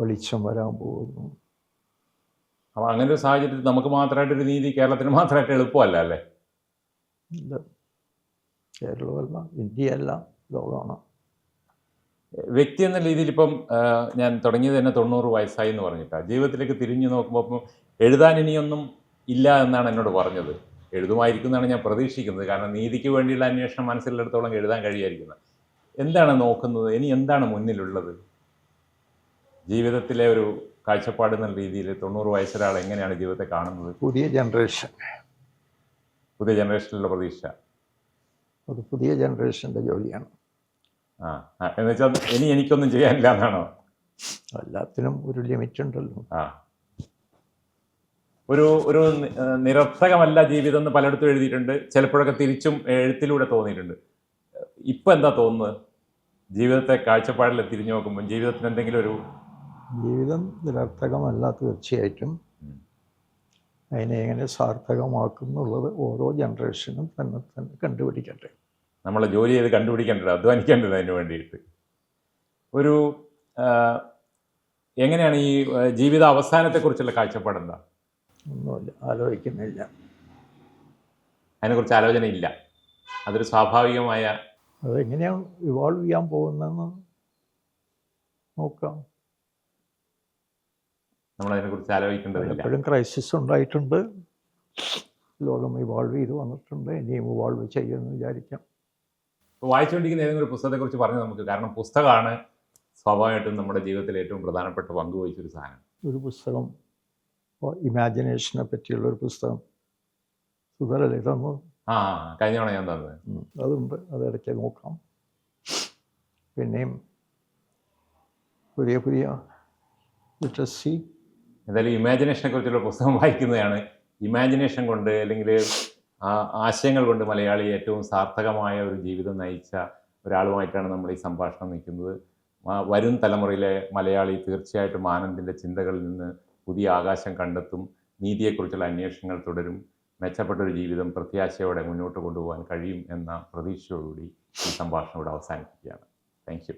വെളിച്ചം വരാൻ പോകുന്നു? അപ്പോൾ അങ്ങനെ ഒരു സാഹചര്യത്തിൽ നമുക്ക് മാത്രമായിട്ടൊരു നീതി കേരളത്തിന് മാത്രമായിട്ട് എളുപ്പമല്ല അല്ലേ? ഇല്ല, കേരളമല്ല, ഇന്ത്യയല്ല, ലോകമാണ്. വ്യക്തി എന്ന രീതിയിൽ ഇപ്പം ഞാൻ തുടങ്ങിയത് തന്നെ 90 വയസ്സായി എന്ന് പറഞ്ഞിട്ടാണ്. ജീവിതത്തിലേക്ക് തിരിഞ്ഞു നോക്കുമ്പോൾ ഇപ്പം എഴുതാൻ ഇനിയൊന്നും ഇല്ല എന്നാണ് എന്നോട് പറഞ്ഞത്. എഴുതുമായിരിക്കും എന്നാണ് ഞാൻ പ്രതീക്ഷിക്കുന്നത്. കാരണം നീതിക്ക് വേണ്ടിയുള്ള അന്വേഷണം മനസ്സിലെടുത്തോളം എഴുതാൻ കഴിയായിരിക്കുന്നത്. എന്താണ് നോക്കുന്നത്? ഇനി എന്താണ് മുന്നിലുള്ളത്? ജീവിതത്തിലെ ഒരു കാഴ്ചപ്പാട് എന്ന രീതിയിൽ 90 വയസ്സൊരാൾ എങ്ങനെയാണ് ജീവിതത്തെ കാണുന്നത്? പുതിയ ജനറേഷനിലുള്ള പ്രതീക്ഷ ഒരു പുതിയ ജനറേഷൻ്റെ ജോലിയാണ്. എന്ന് വെച്ചാൽ ഇനി എനിക്കൊന്നും ചെയ്യാനില്ല എന്നാണോ? എല്ലാത്തിനും ഒരു ലിമിറ്റ് ഉണ്ടല്ലോ. ഒരു നിരർത്ഥകമല്ല ജീവിതം എന്ന് പലയിടത്തും എഴുതിയിട്ടുണ്ട്. ചിലപ്പോഴൊക്കെ തിരിച്ചും എഴുത്തിലൂടെ തോന്നിയിട്ടുണ്ട്. ഇപ്പം എന്താ തോന്നുന്നത്? ജീവിതത്തെ കാഴ്ചപ്പാടിൽ തിരിഞ്ഞു നോക്കുമ്പോൾ ജീവിതത്തിന് എന്തെങ്കിലും ഒരു ജീവിതം നിരർത്ഥകമല്ല, തീർച്ചയായിട്ടും. അതിനെ എങ്ങനെ സാർത്ഥകമാക്കും എന്നുള്ളത് ഓരോ ജനറേഷനും തന്നെ കണ്ടുപിടിക്കട്ടെ. നമ്മൾ ജോലി ചെയ്ത് കണ്ടുപിടിക്കേണ്ടത്, അധ്വാനിക്കേണ്ടത് അതിന് വേണ്ടിയിട്ട്. ഒരു എങ്ങനെയാണ് ഈ ജീവിത അവസാനത്തെക്കുറിച്ചുള്ള കാഴ്ചപ്പാട് എന്താ? ഒന്നുമില്ല, ആലോചിക്കുന്നില്ല. അതിനെക്കുറിച്ച് ആലോചന ഇല്ല. അതൊരു സ്വാഭാവികമായ, അതെങ്ങനെയാണ് ഇവോൾവ് ചെയ്യാൻ പോകുന്നതെന്ന് നോക്കാം. നമ്മളതിനെക്കുറിച്ച് ആലോചിക്കേണ്ടതില്ല. എപ്പോഴും ക്രൈസിസ് ഉണ്ടായിട്ടുണ്ട്, ലോകം ഇവോൾവ് ചെയ്ത് വന്നിട്ടുണ്ട്, ഇനിയും ഇവോൾവ് ചെയ്യുമെന്ന് വിചാരിക്കാം. വായിച്ചുകൊണ്ടിരിക്കുന്ന ഏതെങ്കിലും ഒരു പുസ്തകത്തെക്കുറിച്ച് പറഞ്ഞു നമുക്ക്. കാരണം പുസ്തകമാണ് സ്വാഭാവികമായിട്ടും നമ്മുടെ ജീവിതത്തിൽ ഏറ്റവും പ്രധാനപ്പെട്ട പങ്ക് വഹിച്ചൊരു സാധനം. ഒരു പുസ്തകം, ഇമാജിനേഷനെ പറ്റിയുള്ളൊരു പുസ്തകം സുധരല്ലേ തന്നു? കഴിഞ്ഞ തവണ ഞാൻ തന്നത്. അതുണ്ട്, അതിടയ്ക്ക് നോക്കാം. പിന്നെയും പുതിയ ലിറ്ററസി. എന്തായാലും ഇമാജിനേഷനെ കുറിച്ചുള്ള പുസ്തകം വായിക്കുന്നതാണ് ഇമാജിനേഷൻ കൊണ്ട് അല്ലെങ്കിൽ ആശയങ്ങൾ കൊണ്ട് മലയാളി ഏറ്റവും സാർത്ഥകമായ ഒരു ജീവിതം നയിച്ച ഒരാളുമായിട്ടാണ് നമ്മൾ ഈ സംഭാഷണം നിൽക്കുന്നത്. വരും തലമുറയിലെ മലയാളി തീർച്ചയായിട്ടും ആനന്ദിൻ്റെ ചിന്തകളിൽ നിന്ന് പുതിയ ആകാശം കണ്ടെത്തും. നീതിയെക്കുറിച്ചുള്ള അന്വേഷണങ്ങൾ തുടരും. മെച്ചപ്പെട്ടൊരു ജീവിതം പ്രത്യാശയോടെ മുന്നോട്ട് കൊണ്ടുപോകാൻ കഴിയും എന്ന പ്രതീക്ഷയോടുകൂടി ഈ സംഭാഷണം ഇവിടെ അവസാനിപ്പിക്കുകയാണ്. Thank you.